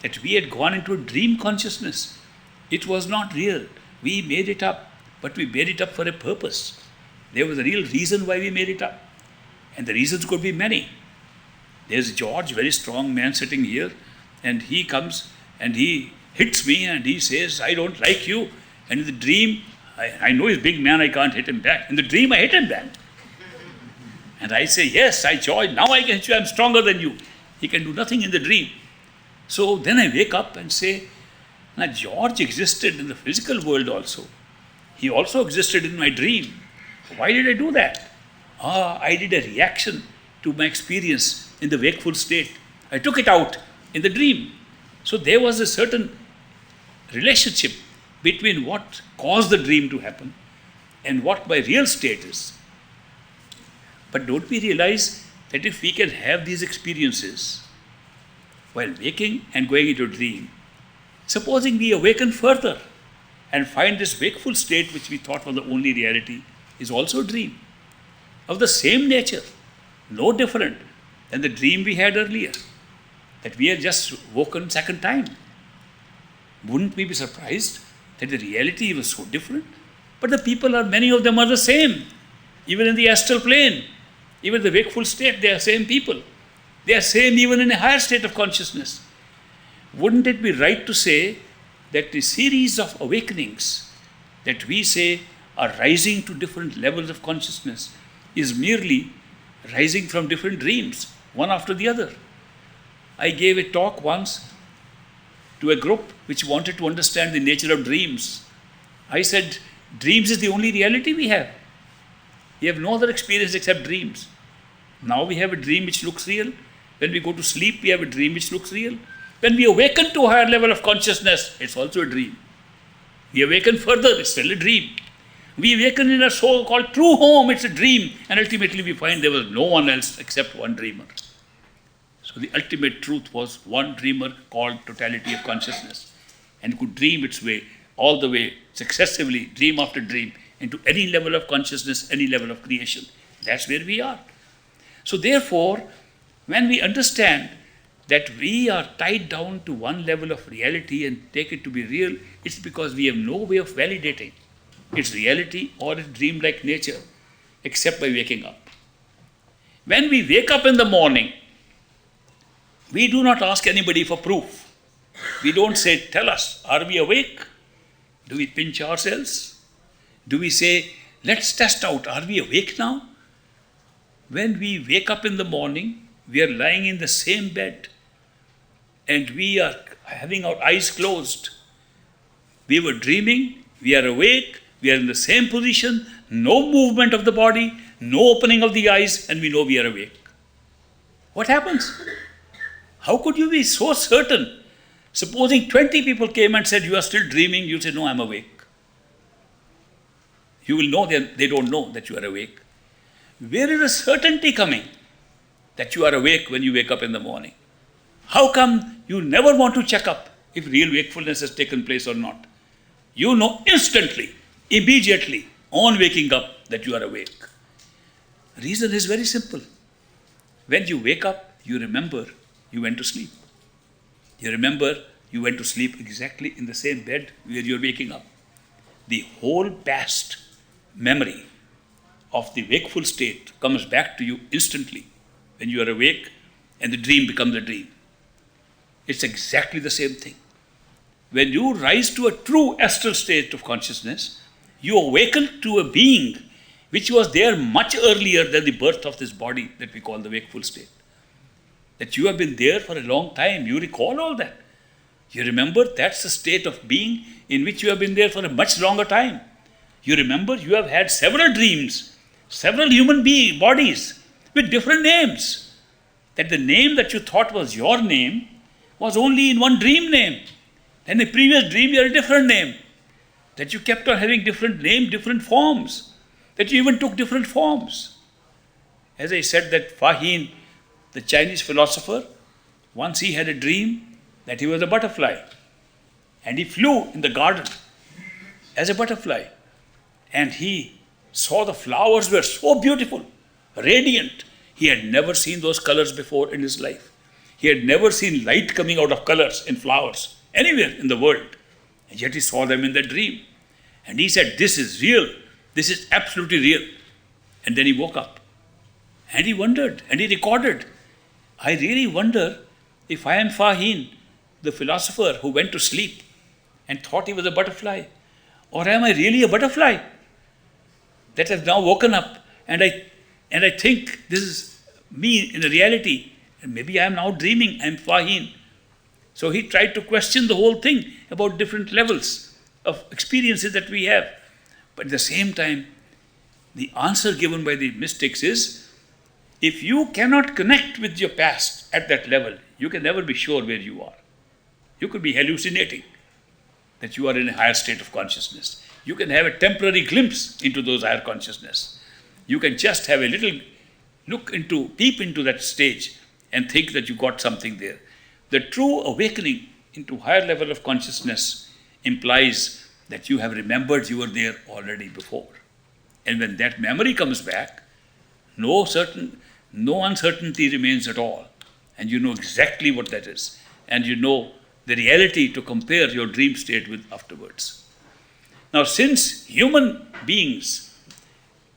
that we had gone into a dream consciousness. It was not real. We made it up, but we made it up for a purpose. There was a real reason why we made it up. And the reasons could be many. There's George, very strong man sitting here, and he comes and he hits me and he says, I don't like you. And in the dream, I know he's a big man, I can't hit him back. In the dream, I hit him back. And I say, yes, George, now I can hit you, I'm stronger than you. He can do nothing in the dream. So then I wake up and say, now George existed in the physical world also. He also existed in my dream. Why did I do that? I did a reaction to my experience in the wakeful state. I took it out in the dream. So there was a certain relationship between what caused the dream to happen and what my real state is. But don't we realize that if we can have these experiences while waking and going into a dream, supposing we awaken further and find this wakeful state which we thought was the only reality is also a dream of the same nature, no different than the dream we had earlier, that we had just woken second time. Wouldn't we be surprised that the reality was so different? But the people many of them are the same, even in the astral plane. Even the wakeful state, they are same people. They are same even in a higher state of consciousness. Wouldn't it be right to say that the series of awakenings that we say are rising to different levels of consciousness is merely rising from different dreams, one after the other? I gave a talk once to a group which wanted to understand the nature of dreams. I said, dreams is the only reality we have. We have no other experience except dreams. Now we have a dream which looks real. When we go to sleep, we have a dream which looks real. When we awaken to a higher level of consciousness, it's also a dream. We awaken further, it's still a dream. We awaken in a so-called true home, it's a dream. And ultimately we find there was no one else except one dreamer. So the ultimate truth was one dreamer called totality of consciousness, and could dream its way all the way successively, dream after dream, into any level of consciousness, any level of creation. That's where we are. So therefore, when we understand that we are tied down to one level of reality and take it to be real, it's because we have no way of validating its reality or its dreamlike nature except by waking up. When we wake up in the morning, we do not ask anybody for proof. We don't say, tell us, are we awake? Do we pinch ourselves? Do we say, let's test out, are we awake now? When we wake up in the morning, we are lying in the same bed and we are having our eyes closed. We were dreaming, we are awake, we are in the same position, no movement of the body, no opening of the eyes, and we know we are awake. What happens? How could you be so certain? Supposing 20 people came and said, you are still dreaming, you say, no, I'm awake. You will know they don't know that you are awake. Where is the certainty coming that you are awake when you wake up in the morning? How come you never want to check up if real wakefulness has taken place or not? You know instantly, immediately, on waking up that you are awake. Reason is very simple. When you wake up, you remember you went to sleep. You remember you went to sleep exactly in the same bed where you're waking up. The whole past memory of the wakeful state comes back to you instantly when you are awake and the dream becomes a dream. It's exactly the same thing. When you rise to a true astral state of consciousness, you awaken to a being which was there much earlier than the birth of this body that we call the wakeful state. That you have been there for a long time. You recall all that. You remember that's the state of being in which you have been there for a much longer time. You remember you have had several dreams, several human bodies with different names. That the name that you thought was your name was only in one dream name. Then the previous dream you had a different name. That you kept on having different names, different forms. That you even took different forms. As I said, that Fa Hin, the Chinese philosopher, once he had a dream that he was a butterfly. And he flew in the garden as a butterfly. And he saw the flowers were so beautiful, radiant. He had never seen those colors before in his life. He had never seen light coming out of colors in flowers anywhere in the world. And yet he saw them in that dream. And he said, this is real. This is absolutely real. And then he woke up. And he wondered, and he recorded. I really wonder if I am Fa Hin, the philosopher who went to sleep and thought he was a butterfly, or am I really a butterfly that has now woken up and I think this is me in a reality, and maybe I am now dreaming, I am Fa Hin. So he tried to question the whole thing about different levels of experiences that we have. But at the same time, the answer given by the mystics is, if you cannot connect with your past at that level, you can never be sure where you are. You could be hallucinating that you are in a higher state of consciousness. You can have a temporary glimpse into those higher consciousness. You can just have a little peep into that stage and think that you got something there. The true awakening into higher level of consciousness implies that you have remembered you were there already before. And when that memory comes back, no uncertainty remains at all. And you know exactly what that is. And you know the reality to compare your dream state with afterwards. Now, since human beings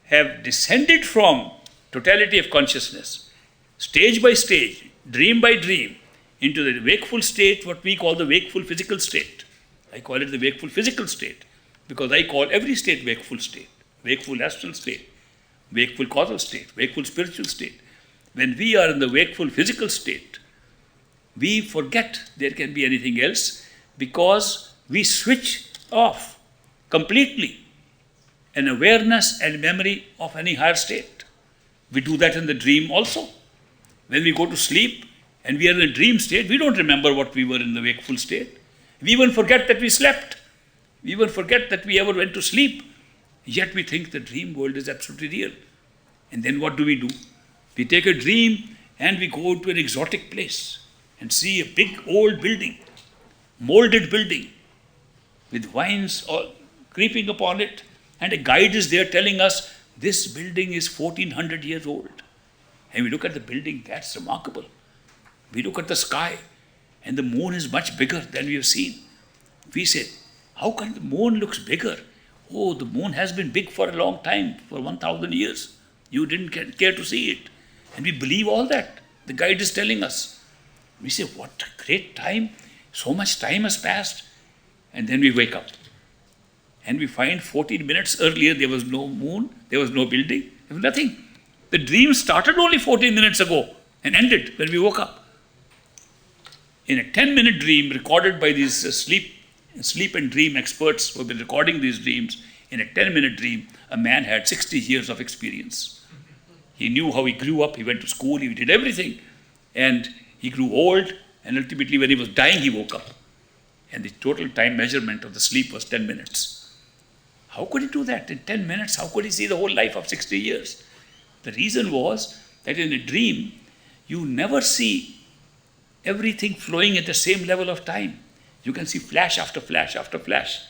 have descended from totality of consciousness, stage by stage, dream by dream, into the wakeful state, what we call the wakeful physical state. I call it the wakeful physical state because I call every state wakeful state, wakeful astral state, wakeful causal state, wakeful spiritual state. When we are in the wakeful physical state, we forget there can be anything else because we switch off completely an awareness and memory of any higher state. We do that in the dream also. When we go to sleep and we are in a dream state, we don't remember what we were in the wakeful state. We even forget that we slept. We even forget that we ever went to sleep. Yet we think the dream world is absolutely real. And then what do? We take a dream and we go to an exotic place and see a big old building, molded building, with vines all creeping upon it, and a guide is there telling us this building is 1400 years old. And we look at the building, that's remarkable. We look at the sky, and the moon is much bigger than we have seen. We say, how come the moon looks bigger? Oh, the moon has been big for a long time, for 1000 years. You didn't care to see it. And we believe all that. The guide is telling us. We say, what a great time. So much time has passed. And then we wake up. And we find 14 minutes earlier there was no moon, there was no building, there was nothing. The dream started only 14 minutes ago and ended when we woke up. In a 10-minute dream recorded by these sleep and dream experts who have been recording these dreams, in a 10-minute dream, a man had 60 years of experience. He knew how he grew up, he went to school, he did everything. And he grew old, and ultimately when he was dying, he woke up. And the total time measurement of the sleep was 10 minutes. How could he do that in 10 minutes? How could he see the whole life of 60 years? The reason was that in a dream, you never see everything flowing at the same level of time. You can see flash after flash after flash.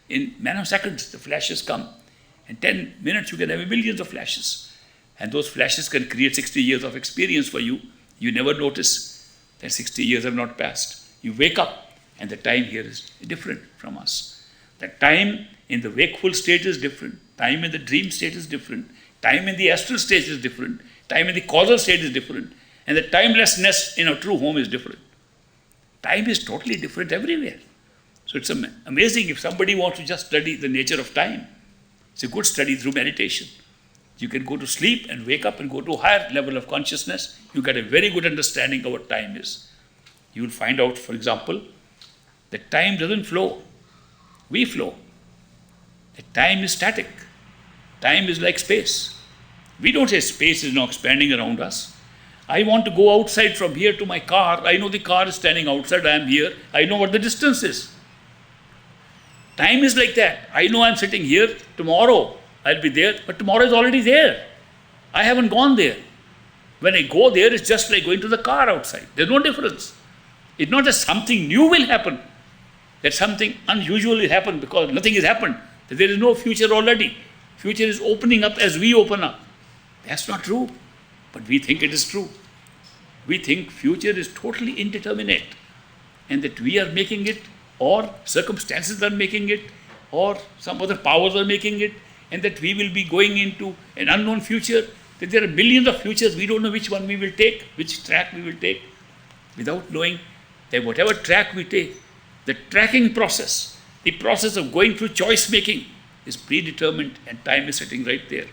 In nanoseconds, the flashes come. In 10 minutes, you can have millions of flashes. And those flashes can create 60 years of experience for you. You never notice that 60 years have not passed. You wake up, and the time here is different from us. The time in the wakeful state is different. Time in the dream state is different. Time in the astral state is different. Time in the causal state is different. And the timelessness in our true home is different. Time is totally different everywhere. So it's amazing if somebody wants to just study the nature of time. It's a good study through meditation. You can go to sleep and wake up and go to a higher level of consciousness. You get a very good understanding of what time is. You will find out, for example, that time doesn't flow. We flow. That time is static. Time is like space. We don't say space is now expanding around us. I want to go outside from here to my car. I know the car is standing outside. I am here. I know what the distance is. Time is like that. I know I'm sitting here. Tomorrow I'll be there, but tomorrow is already there. I haven't gone there. When I go there, it's just like going to the car outside. There's no difference. It's not that something new will happen, that something unusual will happen because nothing has happened. That there is no future already. Future is opening up as we open up. That's not true. But we think it is true. We think future is totally indeterminate and that we are making it, or circumstances are making it, or some other powers are making it, and that we will be going into an unknown future, that there are millions of futures, we don't know which one we will take, which track we will take, without knowing that whatever track we take, the tracking process, the process of going through choice making is predetermined and time is sitting right there.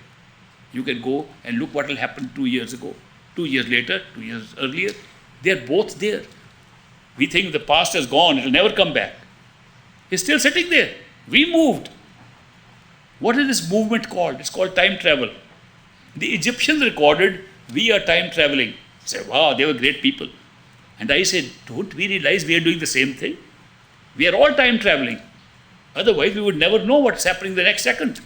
You can go and look what will happen 2 years ago, 2 years later, 2 years earlier. They are both there. We think the past has gone, it will never come back. It's still sitting there. We moved. What is this movement called? It's called time travel. The Egyptians recorded, we are time traveling. Say, wow, they were great people. And I said, don't we realize we are doing the same thing? We are all time traveling. Otherwise, we would never know what's happening the next second.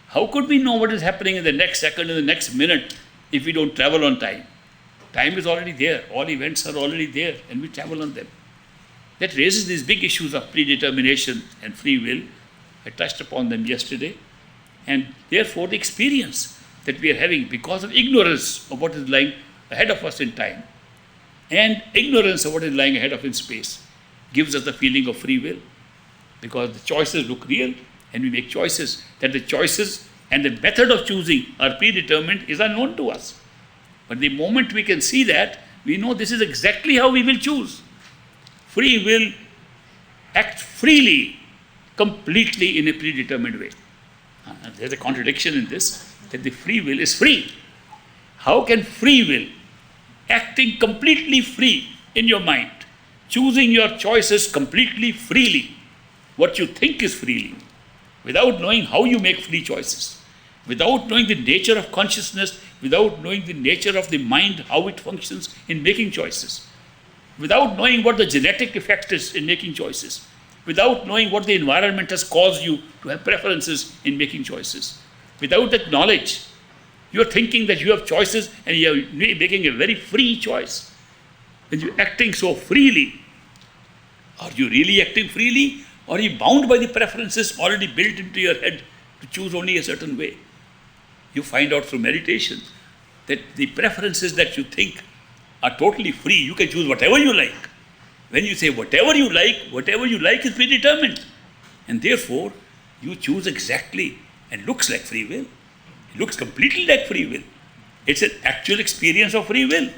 How could we know what is happening in the next second, in the next minute, if we don't travel on time? Time is already there. All events are already there, and we travel on them. That raises these big issues of predetermination and free will. I touched upon them yesterday. And therefore, the experience that we are having because of ignorance of what is lying ahead of us in time and ignorance of what is lying ahead of in space gives us the feeling of free will. Because the choices look real, and we make choices, that the choices and the method of choosing are predetermined is unknown to us. But the moment we can see that, we know this is exactly how we will choose. Free will acts freely, completely in a predetermined way. There's a contradiction in this, that the free will is free. How can free will, acting completely free in your mind, choosing your choices completely freely, what you think is freely, without knowing how you make free choices, without knowing the nature of consciousness, without knowing the nature of the mind, how it functions in making choices, without knowing what the genetic effect is in making choices, without knowing what the environment has caused you to have preferences in making choices. Without that knowledge, you're thinking that you have choices and you're making a very free choice. When you're acting so freely, are you really acting freely? Or are you bound by the preferences already built into your head to choose only a certain way? You find out through meditation that the preferences that you think are totally free. You can choose whatever you like. When you say whatever you like is predetermined. And therefore, you choose exactly, and looks like free will. It looks completely like free will. It's an actual experience of free will.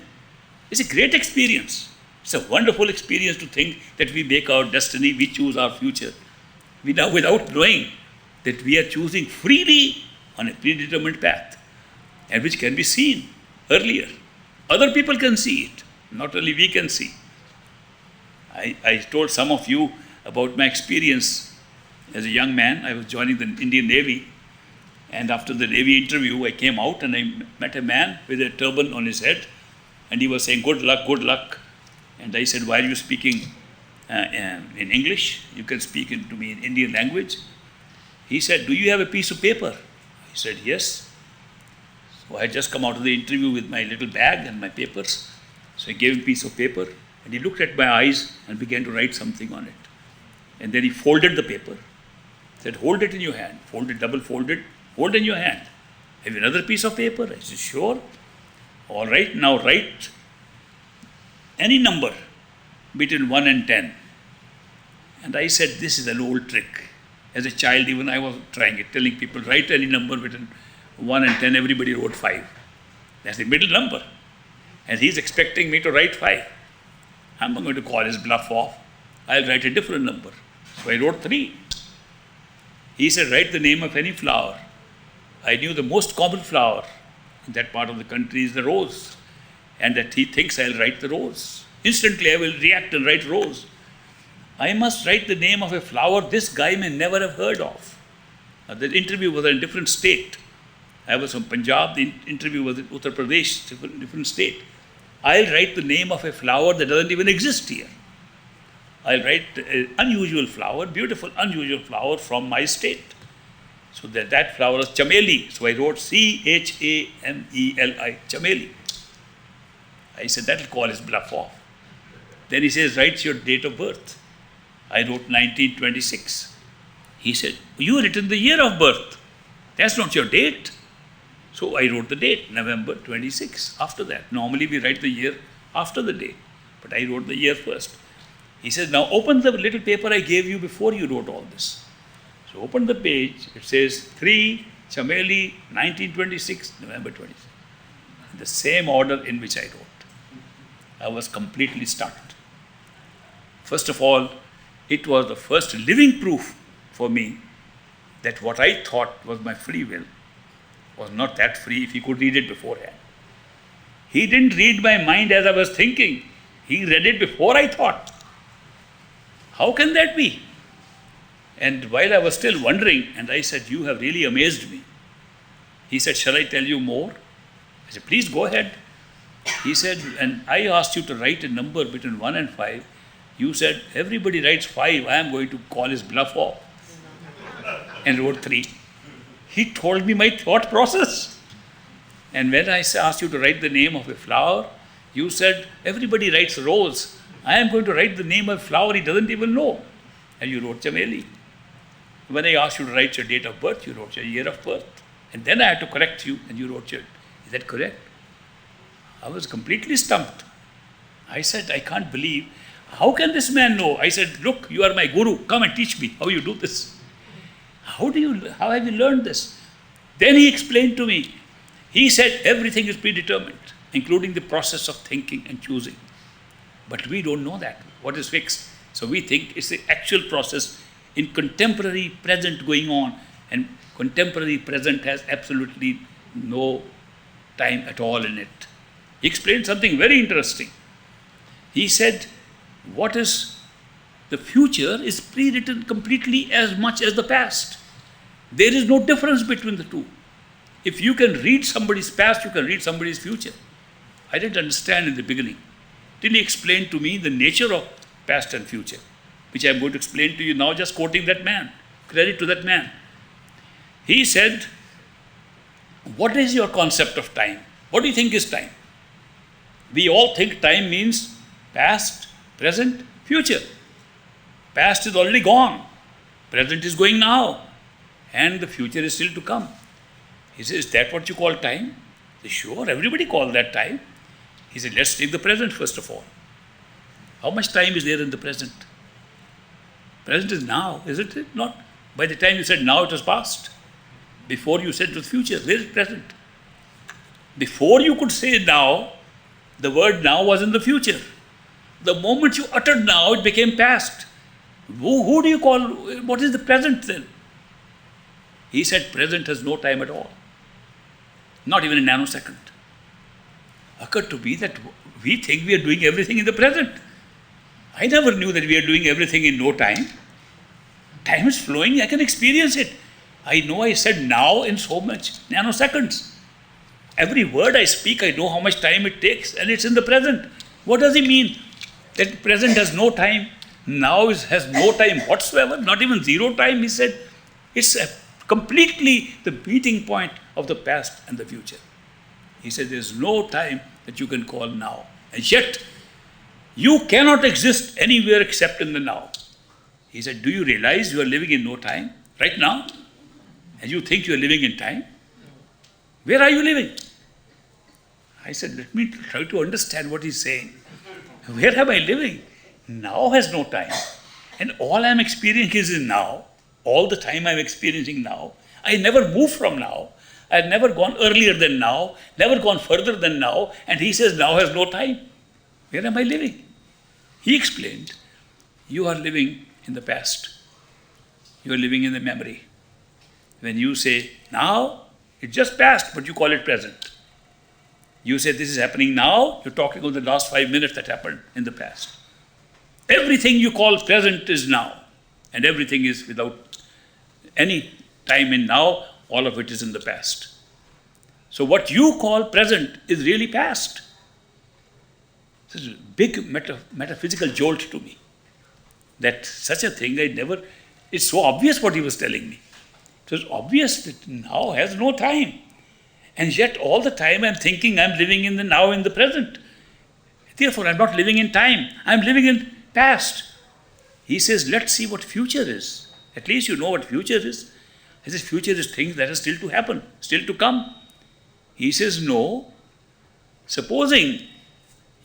It's a great experience. It's a wonderful experience to think that we make our destiny, we choose our future. We now, without knowing that we are choosing freely on a predetermined path, and which can be seen earlier. Other people can see it, not only we can see. I told some of you about my experience as a young man. I was joining the Indian Navy, and after the Navy interview, I came out and I met a man with a turban on his head, and he was saying, "Good luck, good luck." And I said, "Why are you speaking in English? You can speak to me in Indian language." He said, "Do you have a piece of paper?" I said, "Yes." So I had just come out of the interview with my little bag and my papers. So I gave him a piece of paper, and he looked at my eyes and began to write something on it. And then he folded the paper, said, "Hold it in your hand." Folded, double folded, hold in your hand. "Have you another piece of paper?" I said, "Sure." "All right, now write any number between 1 and 10. And I said, this is an old trick. As a child, even I was trying it, telling people, write any number between 1 and 10. Everybody wrote 5. That's the middle number. And he's expecting me to write 5. I'm not going to call his bluff off. I'll write a different number. So I wrote 3. He said, write the name of any flower. I knew the most common flower in that part of the country is the rose. And that he thinks I'll write the rose. Instantly I will react and write rose. I must write the name of a flower this guy may never have heard of. The interview was in a different state. I was from Punjab, the interview was in Uttar Pradesh, different state. I'll write the name of a flower that doesn't even exist here. I'll write an unusual flower, beautiful unusual flower from my state. So that flower is chameli. So I wrote Chameli, chameli. I said, that'll call his bluff off. Then he says, write your date of birth. I wrote 1926. He said, you written the year of birth. That's not your date. So I wrote the date, November 26. After that, normally we write the year after the date. But I wrote the year first. He says, now open the little paper I gave you before you wrote all this. So open the page. It says 3 Chameli 1926, November 26. In the same order in which I wrote. I was completely stunned. First of all, it was the first living proof for me that what I thought was my free will was not that free if he could read it beforehand. He didn't read my mind as I was thinking. He read it before I thought. How can that be? And while I was still wondering, and I said, you have really amazed me. He said, shall I tell you more? I said, please go ahead. He said, and I asked you to write a number between 1 and 5. You said, everybody writes 5. I am going to call his bluff off. And wrote 3. He told me my thought process. And when I asked you to write the name of a flower, you said, everybody writes rose. I am going to write the name of a flower he doesn't even know. And you wrote chameli. When I asked you to write your date of birth, you wrote your year of birth. And then I had to correct you, and you wrote your, is that correct? I was completely stumped. I said, I can't believe. How can this man know? I said, look, you are my guru. Come and teach me how you do this. How have you learned this? Then he explained to me. He said, everything is predetermined, including the process of thinking and choosing. But we don't know that, what is fixed. So we think it's the actual process in contemporary present going on, and contemporary present has absolutely no time at all in it. He explained something very interesting. He said, what is the future is pre-written completely as much as the past. There is no difference between the two. If you can read somebody's past, you can read somebody's future. I didn't understand in the beginning. Till he explained to me the nature of past and future, which I'm going to explain to you now, just quoting that man. Credit to that man. He said, what is your concept of time? What do you think is time? We all think time means past, present, future. Past is already gone. Present is going now. And the future is still to come. He says, is that what you call time? I said, sure, everybody calls that time. He said, let's take the present first of all. How much time is there in the present? Present is now, isn't it? Not. By the time you said now, it was past. Before you said it was future, where is present? Before you could say now, the word now was in the future. The moment you uttered now, it became past. Who do you call? What is the present then? He said present has no time at all. Not even a nanosecond. Occurred to me that we think we are doing everything in the present. I never knew that we are doing everything in no time. Time is flowing, I can experience it. I know I said now in so much nanoseconds. Every word I speak, I know how much time it takes, and it's in the present. What does he mean? That present has no time. Now has no time whatsoever, not even zero time, he said. It's completely the meeting point of the past and the future. He said there's no time that you can call now. And yet, you cannot exist anywhere except in the now. He said, do you realize you are living in no time right now? And you think you are living in time? Where are you living? I said, let me try to understand what he's saying. Where am I living? Now has no time. And all I'm experiencing is in now. All the time I'm experiencing now. I never moved from now. I've never gone earlier than now, never gone further than now. And he says now has no time. Where am I living? He explained, you are living in the past. You are living in the memory. When you say now, it's just past, but you call it present. You say this is happening now, you're talking about the last 5 minutes that happened in the past. Everything you call present is now, and everything is without any time in now, all of it is in the past. So what you call present is really past. This is a big metaphysical jolt to me. That such a thing I never, it's so obvious what he was telling me. It was obvious that now has no time. And yet all the time I'm thinking I'm living in the now, in the present. Therefore I'm not living in time, I'm living in past. He says, let's see what future is. At least you know what future is. He says, future is things that are still to happen, still to come. He says, no. Supposing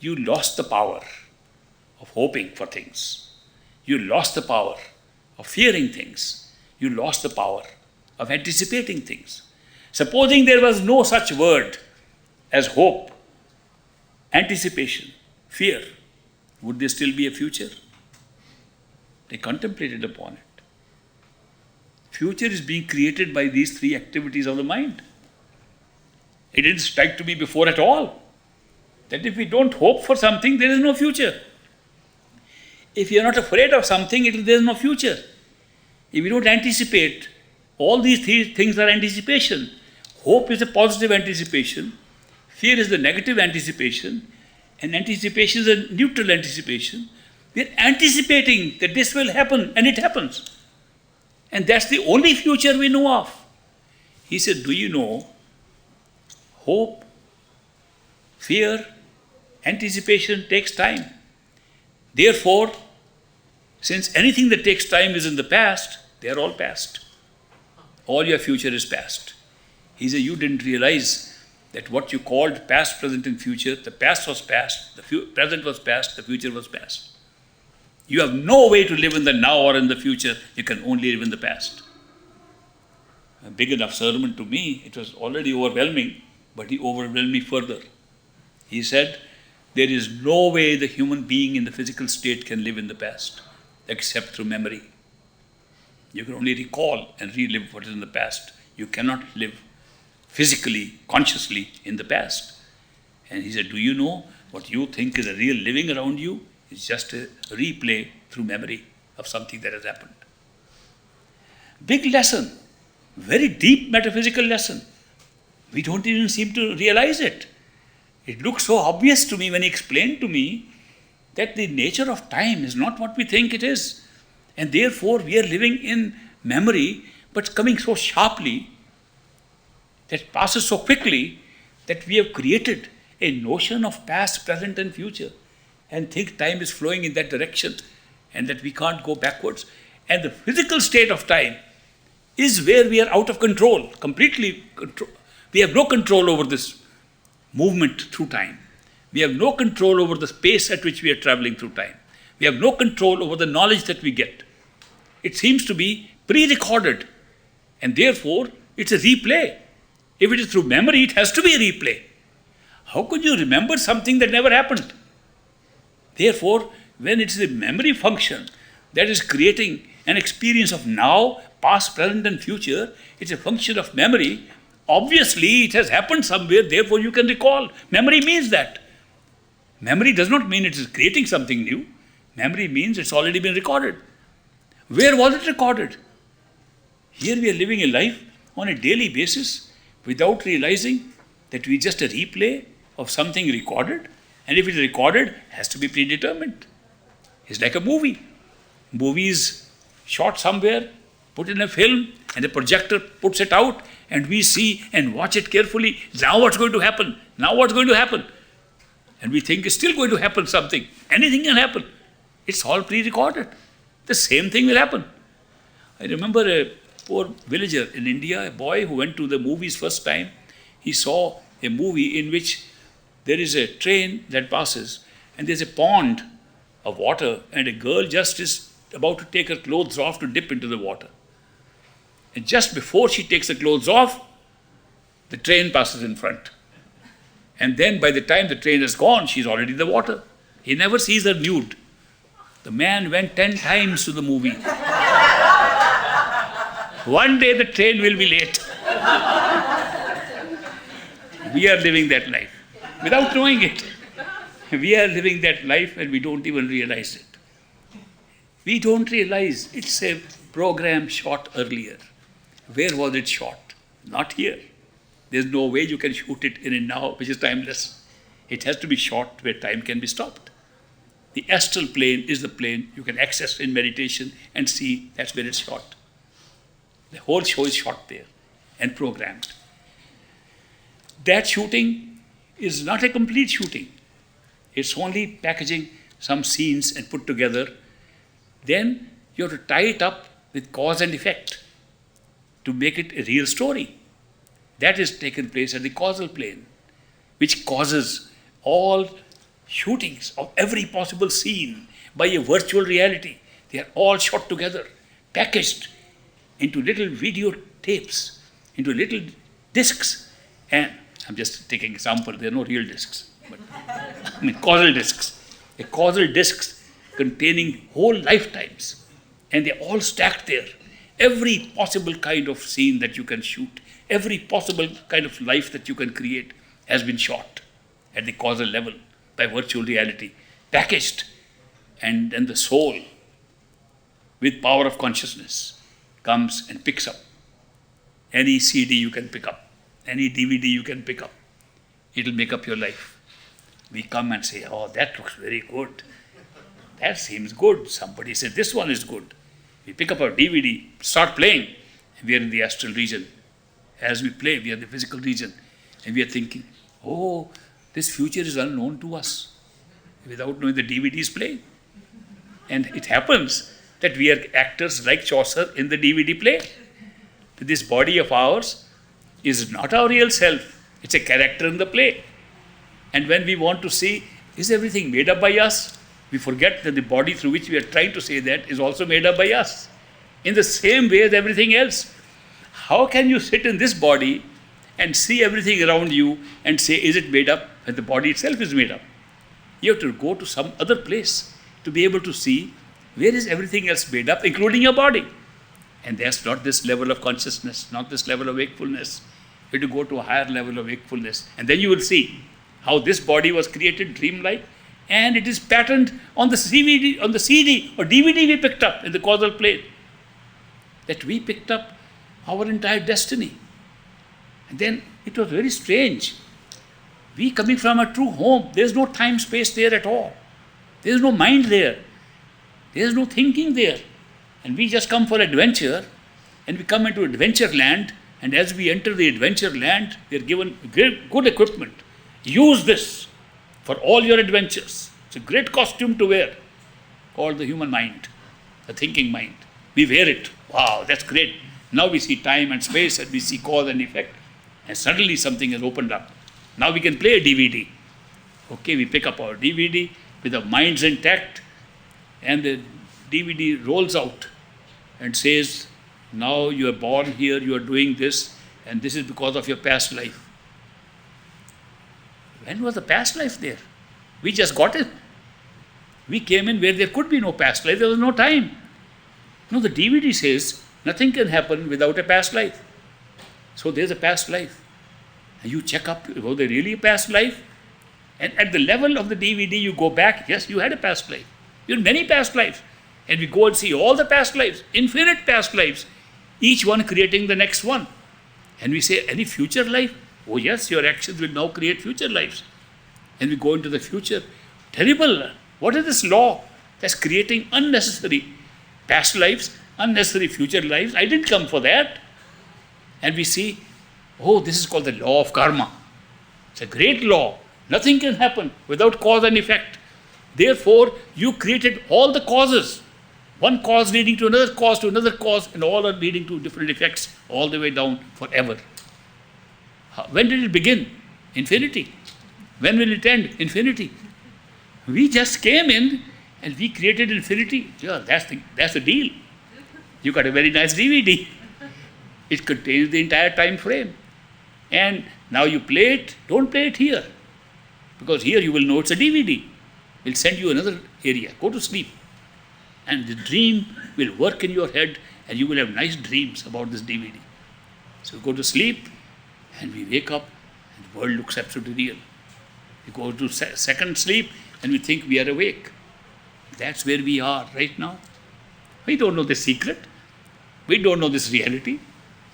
you lost the power of hoping for things. You lost the power of fearing things. You lost the power of anticipating things. Supposing there was no such word as hope, anticipation, fear, would there still be a future? They contemplated upon it. Future is being created by these three activities of the mind. It didn't strike to me before at all that if we don't hope for something, there is no future. If you are not afraid of something, there is no future. If you don't anticipate, all these three things are anticipation. Hope is a positive anticipation, fear is the negative anticipation, and anticipation is a neutral anticipation. We are anticipating that this will happen, and it happens. And that's the only future we know of. He said, do you know, hope, fear, anticipation takes time. Therefore, since anything that takes time is in the past, they are all past. All your future is past. He said, you didn't realize that what you called past, present, and future, the past was past, the present was past, the future was past. You have no way to live in the now or in the future. You can only live in the past. A big enough sermon to me. It was already overwhelming, but he overwhelmed me further. He said, there is no way the human being in the physical state can live in the past except through memory. You can only recall and relive what is in the past. You cannot live physically, consciously in the past. And he said, do you know what you think is a real living around you is just a replay through memory of something that has happened. Big lesson, very deep metaphysical lesson. We don't even seem to realize it. It looks so obvious to me when he explained to me that the nature of time is not what we think it is. And therefore we are living in memory, but coming so sharply, that passes so quickly, that we have created a notion of past, present, and future, and think time is flowing in that direction, and that we can't go backwards. And the physical state of time is where we are out of control, completely control. We have no control over this movement through time. We have no control over the pace at which we are traveling through time. We have no control over the knowledge that we get. It seems to be pre-recorded, and therefore it's a replay. If it is through memory, it has to be a replay. How could you remember something that never happened? Therefore, when it is a memory function that is creating an experience of now, past, present, and future, it's a function of memory. Obviously, it has happened somewhere, therefore you can recall. Memory means that. Memory does not mean it is creating something new. Memory means it's already been recorded. Where was it recorded? Here we are living a life on a daily basis without realizing that we are just a replay of something recorded. And if it is recorded, it has to be predetermined. It's like a movie. Movie is shot somewhere, put in a film, and the projector puts it out, and we see and watch it carefully. Now what's going to happen? Now what's going to happen? And we think it's still going to happen something. Anything can happen. It's all pre-recorded. The same thing will happen. I remember a poor villager in India, a boy who went to the movies first time. He saw a movie in which there is a train that passes, and there's a pond of water, and a girl just is about to take her clothes off to dip into the water. And just before she takes the clothes off, the train passes in front. And then by the time the train is gone, she's already in the water. He never sees her nude. The man went 10 times to the movie. One day the train will be late. We are living that life without knowing it. We are living that life and we don't even realize it. We don't realize it's a program shot earlier. Where was it shot? Not here. There's no way you can shoot it in a now, which is timeless. It has to be shot where time can be stopped. The astral plane is the plane you can access in meditation and see that's where it's shot. The whole show is shot there and programmed. That shooting is not a complete shooting. It's only packaging some scenes and put together. Then you have to tie it up with cause and effect to make it a real story. That is taken place at the causal plane, which causes all shootings of every possible scene by a virtual reality. They are all shot together, packaged into little video tapes, into little discs. And I'm just taking example, there are no real discs, but I mean causal discs. A causal discs containing whole lifetimes, and they're all stacked there. Every possible kind of scene that you can shoot, every possible kind of life that you can create has been shot at the causal level by virtual reality, packaged. And then the soul, with power of consciousness, comes and picks up any CD you can pick up, any DVD you can pick up. It'll make up your life. We come and say, oh, that looks very good. That seems good. Somebody said, this one is good. We pick up our DVD, start playing, and we are in the astral region. As we play, we are in the physical region, and we are thinking, oh, this future is unknown to us, without knowing the DVD is playing. And it happens that we are actors like Chaucer in the DVD play. This body of ours is not our real self. It's a character in the play. And when we want to see, is everything made up by us? We forget that the body through which we are trying to say that is also made up by us. In the same way as everything else. How can you sit in this body and see everything around you and say, is it made up? When the body itself is made up. You have to go to some other place to be able to see where is everything else made up, including your body. And there's not this level of consciousness, not this level of wakefulness. You have to go to a higher level of wakefulness. And then you will see how this body was created dreamlike, and it is patterned on the CD or DVD we picked up in the causal plane. That we picked up our entire destiny. And then it was very strange. We coming from a true home, there's no time space there at all. There's no mind there. There's no thinking there. And we just come for adventure, and we come into adventure land, and as we enter the adventure land, we are given good equipment. Use this for all your adventures. It's a great costume to wear, called the human mind, the thinking mind. We wear it. Wow, that's great. Now we see time and space, and we see cause and effect, and suddenly something has opened up. Now we can play a DVD. Okay, we pick up our DVD with our minds intact, and the DVD rolls out and says, now you are born here, you are doing this, and this is because of your past life. When was the past life there? We just got it. We came in where there could be no past life. There was no time. No, the DVD says nothing can happen without a past life. So there's a past life. And you check up, was there really a past life? And at the level of the DVD, you go back, yes, you had a past life. You had many past lives. And we go and see all the past lives, infinite past lives, each one creating the next one. And we say, any future life? Oh yes, your actions will now create future lives. And we go into the future. Terrible. What is this law that's creating unnecessary past lives, unnecessary future lives? I didn't come for that. And we see, oh, this is called the law of karma. It's a great law. Nothing can happen without cause and effect. Therefore, you created all the causes. One cause leading to another cause, and all are leading to different effects all the way down forever. When did it begin? Infinity. When will it end? Infinity. We just came in and we created infinity. Yeah, that's the deal. You got a very nice DVD. It contains the entire time frame. And now you play it, don't play it here. Because here you will know it's a DVD. We'll send you another area. Go to sleep. And the dream will work in your head and you will have nice dreams about this DVD. So go to sleep and we wake up and the world looks absolutely real. We go to second sleep and we think we are awake. That's where we are right now. We don't know the secret. We don't know this reality.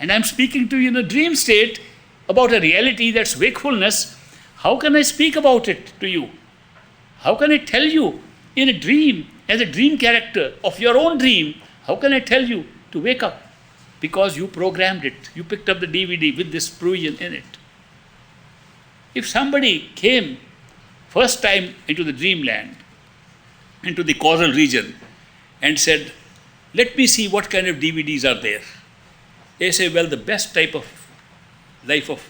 And I'm speaking to you in a dream state about a reality that's wakefulness. How can I speak about it to you? How can I tell you in a dream, as a dream character of your own dream, how can I tell you to wake up? Because you programmed it. You picked up the DVD with this provision in it. If somebody came first time into the dreamland, into the causal region, and said, let me see what kind of DVDs are there. They say, well, the best type of life, of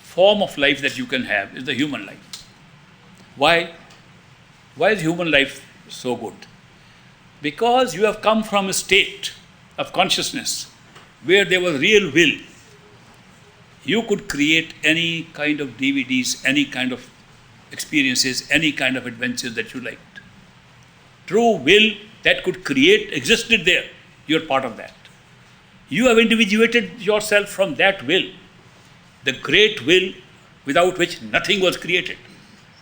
form of life that you can have is the human life. Why? Why is human life so good? Because you have come from a state of consciousness where there was real will. You could create any kind of DVDs, any kind of experiences, any kind of adventures that you liked. True will that could create existed there. You're part of that. You have individuated yourself from that will. The great will without which nothing was created.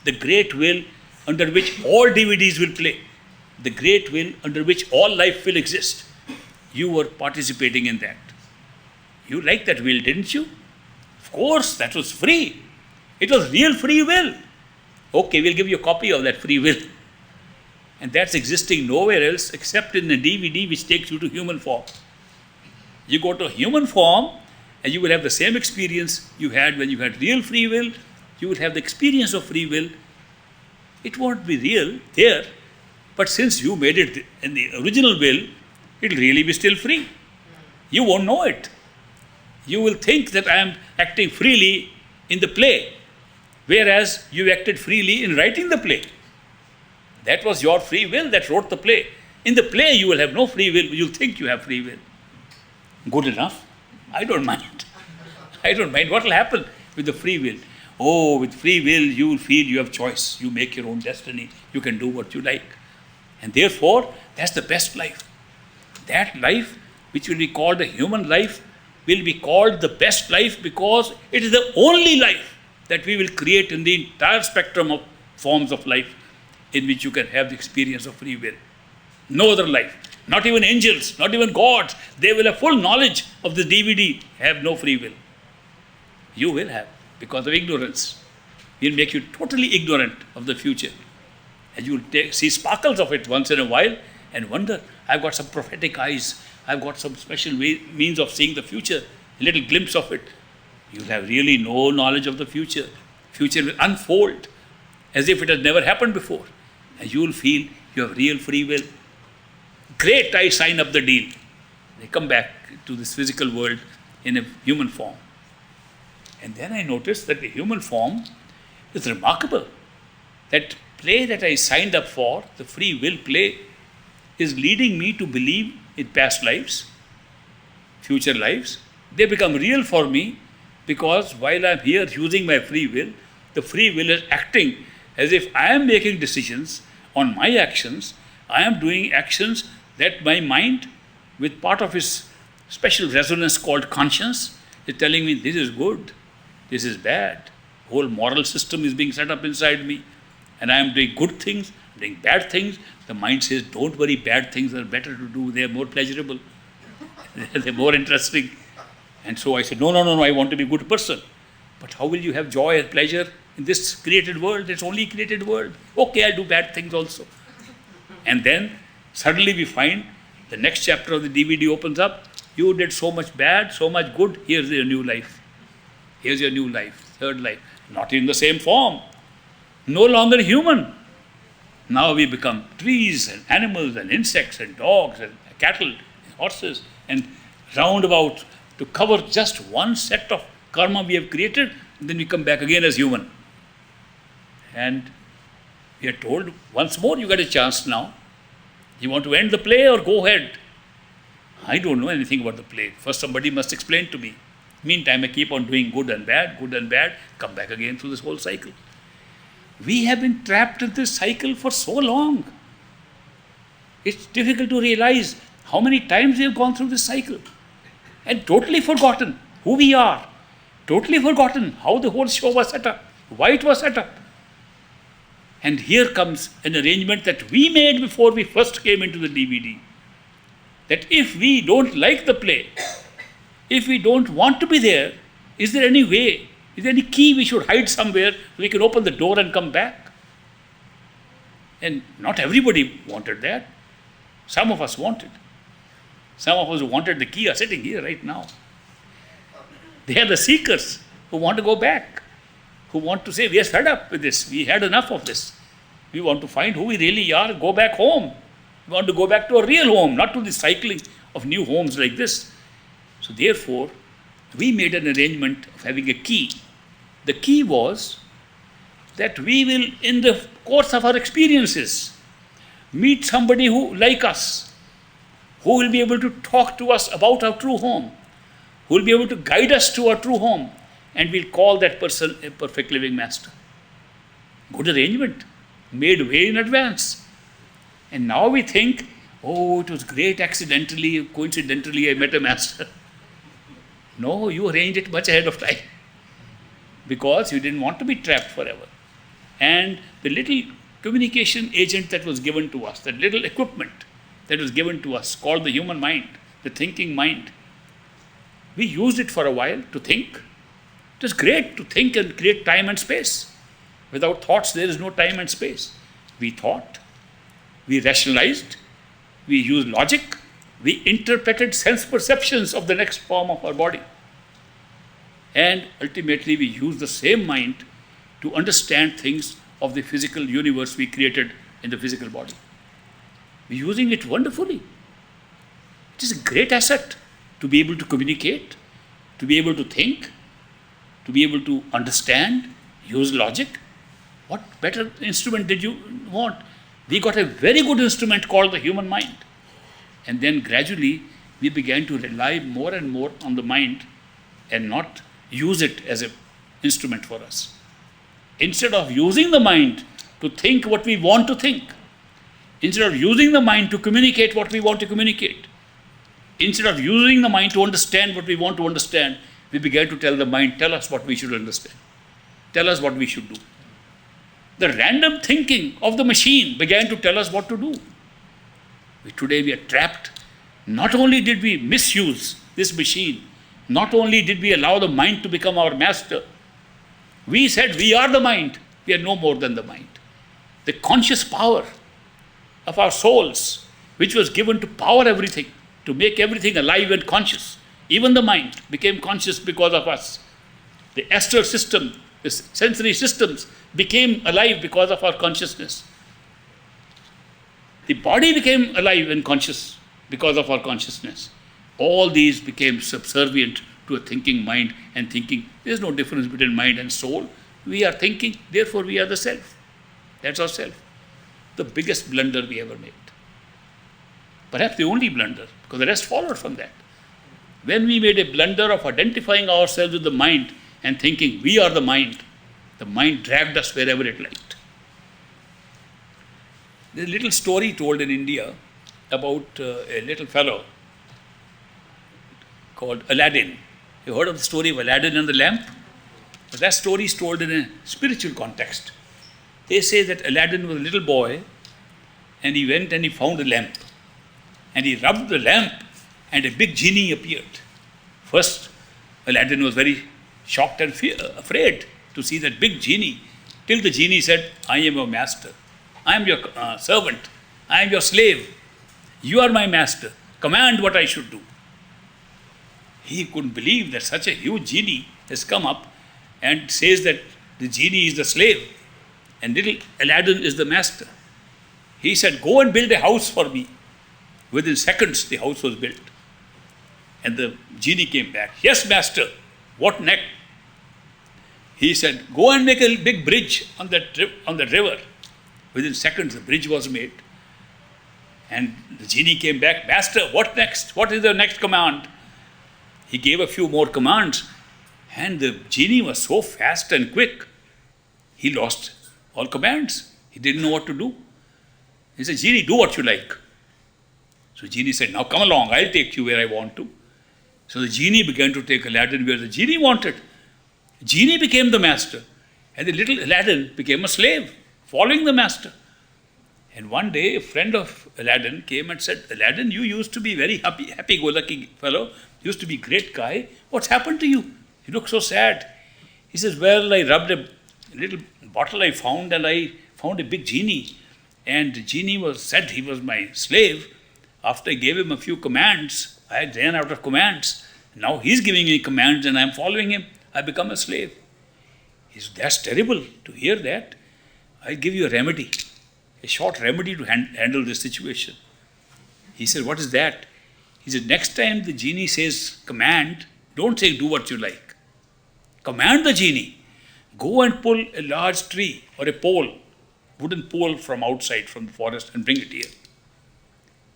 The great will under which all DVDs will play. The great will under which all life will exist. You were participating in that. You liked that will, didn't you? Of course, that was free. It was real free will. Okay, we'll give you a copy of that free will. And that's existing nowhere else except in the DVD which takes you to human form. You go to human form and you will have the same experience you had when you had real free will. You will have the experience of free will. It won't be real there, but since you made it in the original will, it will really be still free. You won't know it. You will think that I am acting freely in the play, whereas you acted freely in writing the play. That was your free will that wrote the play. In the play, you will have no free will. You'll think you have free will. Good enough. I don't mind. I don't mind. What will happen with the free will? Oh, with free will, you will feel you have choice. You make your own destiny. You can do what you like. And therefore, that's the best life. That life, which will be called a human life, will be called the best life because it is the only life that we will create in the entire spectrum of forms of life in which you can have the experience of free will. No other life. Not even angels, not even gods. They will have full knowledge of the DVD, have no free will. You will have, because of ignorance. We'll make you totally ignorant of the future. And you will see sparkles of it once in a while and wonder, I've got some prophetic eyes. I've got some special means of seeing the future, a little glimpse of it. You'll have really no knowledge of the future. Future will unfold as if it has never happened before. And you will feel you have real free will. Great, I sign up the deal. They come back to this physical world in a human form. And then I noticed that the human form is remarkable. That play that I signed up for, the free will play, is leading me to believe in past lives, future lives. They become real for me because while I'm here using my free will, The free will is acting as if I am making decisions on my actions. I am doing actions that my mind, with part of its special resonance called conscience, is telling me this is good, this is bad. Whole moral system is being set up inside me, and I am doing good things, doing bad things. The mind says, don't worry, bad things are better to do, they are more pleasurable, they are more interesting. And so I said, no, I want to be a good person. But how will you have joy and pleasure in this created world? It's only created world. Okay, I'll do bad things also. And then suddenly we find the next chapter of the DVD opens up. You did so much bad, so much good. Here's your new life. Here's your new life, third life. Not in the same form. No longer human. Now we become trees and animals and insects and dogs and cattle and horses and roundabout to cover just one set of karma we have created, and then we come back again as human. And we are told, once more you get a chance now. You want to end the play or go ahead? I don't know anything about the play. First somebody must explain to me. Meantime, I keep on doing good and bad, come back again through this whole cycle. We have been trapped in this cycle for so long. It's difficult to realize how many times we have gone through this cycle and totally forgotten who we are, totally forgotten how the whole show was set up, why it was set up. And here comes an arrangement that we made before we first came into the DVD. That if we don't like the play, if we don't want to be there, is there any way, is there any key we should hide somewhere so we can open the door and come back? And not everybody wanted that. Some of us wanted. Some of us who wanted the key are sitting here right now. They are the seekers who want to go back, who want to say, we are fed up with this, we had enough of this. We want to find who we really are, go back home. We want to go back to a real home, not to the cycling of new homes like this. So therefore, we made an arrangement of having a key. The key was that we will, in the course of our experiences, meet somebody who, like us, who will be able to talk to us about our true home, who will be able to guide us to our true home, and we'll call that person a perfect living master. Good arrangement, made way in advance. And now we think, oh, it was great accidentally, coincidentally I met a master. No, you arranged it much ahead of time because you didn't want to be trapped forever. And the little communication agent that was given to us, that little equipment that was given to us called the human mind, the thinking mind, we used it for a while to think. It was great to think and create time and space. Without thoughts, there is no time and space. We thought, we rationalized, we used logic, we interpreted sense perceptions of the next form of our body. And ultimately, we used the same mind to understand things of the physical universe we created in the physical body. We're using it wonderfully. It is a great asset to be able to communicate, to be able to think, to be able to understand, use logic. What better instrument did you want? We got a very good instrument called the human mind. And then gradually, we began to rely more and more on the mind and not use it as an instrument for us. Instead of using the mind to think what we want to think, instead of using the mind to communicate what we want to communicate, instead of using the mind to understand what we want to understand, we began to tell the mind, tell us what we should understand. Tell us what we should do. The random thinking of the machine began to tell us what to do. Today we are trapped. Not only did we misuse this machine, not only did we allow the mind to become our master, we said we are the mind. We are no more than the mind. The conscious power of our souls, which was given to power everything, to make everything alive and conscious. Even the mind became conscious because of us. The astral system, the sensory systems became alive because of our consciousness. The body became alive and conscious because of our consciousness. All these became subservient to a thinking mind and thinking. There's no difference between mind and soul. We are thinking, therefore we are the self. That's our self. The biggest blunder we ever made. Perhaps the only blunder, because the rest followed from that. When we made a blunder of identifying ourselves with the mind and thinking we are the mind, The mind dragged us wherever it liked. There's a little story told in India about a little fellow called Aladdin. You heard of the story of Aladdin and the lamp? But that story is told in a spiritual context. They say that Aladdin was a little boy and he went and he found a lamp. And he rubbed the lamp and a big genie appeared. First, Aladdin was very shocked and afraid to see that big genie, till the genie said, I am your master. I am your servant. I am your slave. You are my master. Command what I should do. He couldn't believe that such a huge genie has come up and says that the genie is the slave and little Aladdin is the master. He said, go and build a house for me. Within seconds, the house was built. And the genie came back. Yes, master. What next? He said, go and make a big bridge on the river. Within seconds, the bridge was made. And the genie came back. Master, what next? What is the next command? He gave a few more commands. And the genie was so fast and quick, he lost all commands. He didn't know what to do. He said, genie, do what you like. So genie said, now come along, I'll take you where I want to. So the genie began to take Aladdin where the genie wanted. Genie became the master. And the little Aladdin became a slave, following the master. And one day, a friend of Aladdin came and said, Aladdin, you used to be very happy-go-lucky fellow. You used to be a great guy. What's happened to you? You look so sad. He says, well, I rubbed a little bottle I found and I found a big genie. And the genie said he was my slave. After I gave him a few commands, I ran out of commands. Now he's giving me commands and I'm following him. I become a slave. He said, that's terrible to hear that. I'll give you a remedy, a short remedy to handle this situation. He said, what is that? He said, next time the genie says command, don't say do what you like. Command the genie. Go and pull a large tree or a pole, wooden pole from outside, from the forest, and bring it here.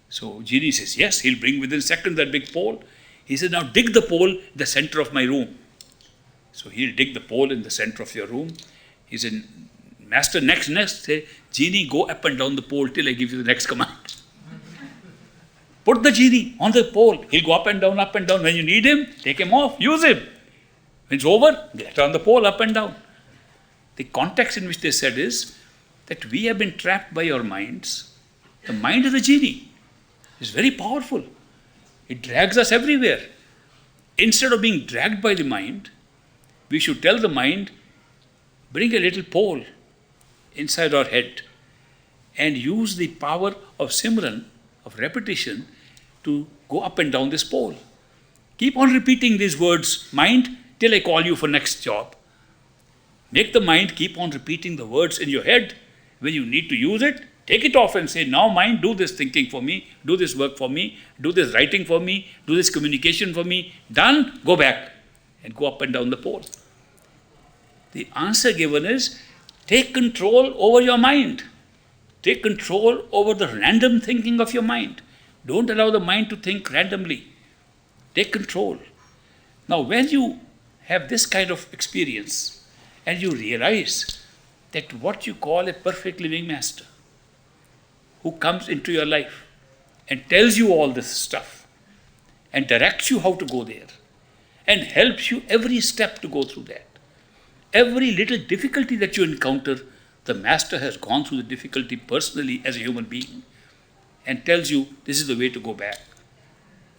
So genie says, yes, he'll bring within seconds that big pole. He says, now dig the pole in the center of my room. So he'll dig the pole in the center of your room. He said, master, next, say, genie, go up and down the pole till I give you the next command. Put the genie on the pole. He'll go up and down, up and down. When you need him, take him off, use him. When it's over, get on the pole, up and down. The context in which they said is that we have been trapped by our minds. The mind is a genie. It's very powerful. It drags us everywhere. Instead of being dragged by the mind, we should tell the mind, bring a little pole inside our head and use the power of Simran, of repetition, to go up and down this pole. Keep on repeating these words, mind, till I call you for next job. Make the mind keep on repeating the words in your head. When you need to use it, take it off and say, now mind, do this thinking for me, do this work for me, do this writing for me, do this communication for me. Done, go back and go up and down the pole. The answer given is, take control over your mind. Take control over the random thinking of your mind. Don't allow the mind to think randomly. Take control. Now, when you have this kind of experience and you realize that what you call a perfect living master who comes into your life and tells you all this stuff and directs you how to go there and helps you every step to go through that. Every little difficulty that you encounter, the master has gone through the difficulty personally as a human being and tells you this is the way to go back.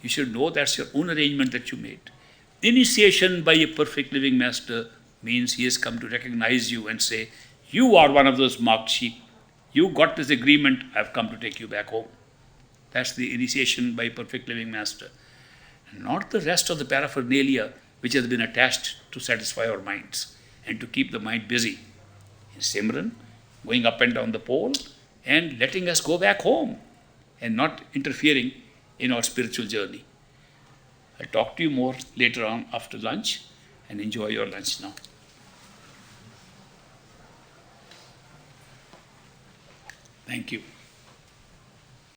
You should know that's your own arrangement that you made. Initiation by a perfect living master means he has come to recognize you and say, you are one of those marked sheep. You got this agreement, I've come to take you back home. That's the initiation by a perfect living master. Not the rest of the paraphernalia which has been attached to satisfy our minds and to keep the mind busy. In Simran, going up and down the pole and letting us go back home and not interfering in our spiritual journey. I'll talk to you more later on after lunch, and enjoy your lunch now. Thank you.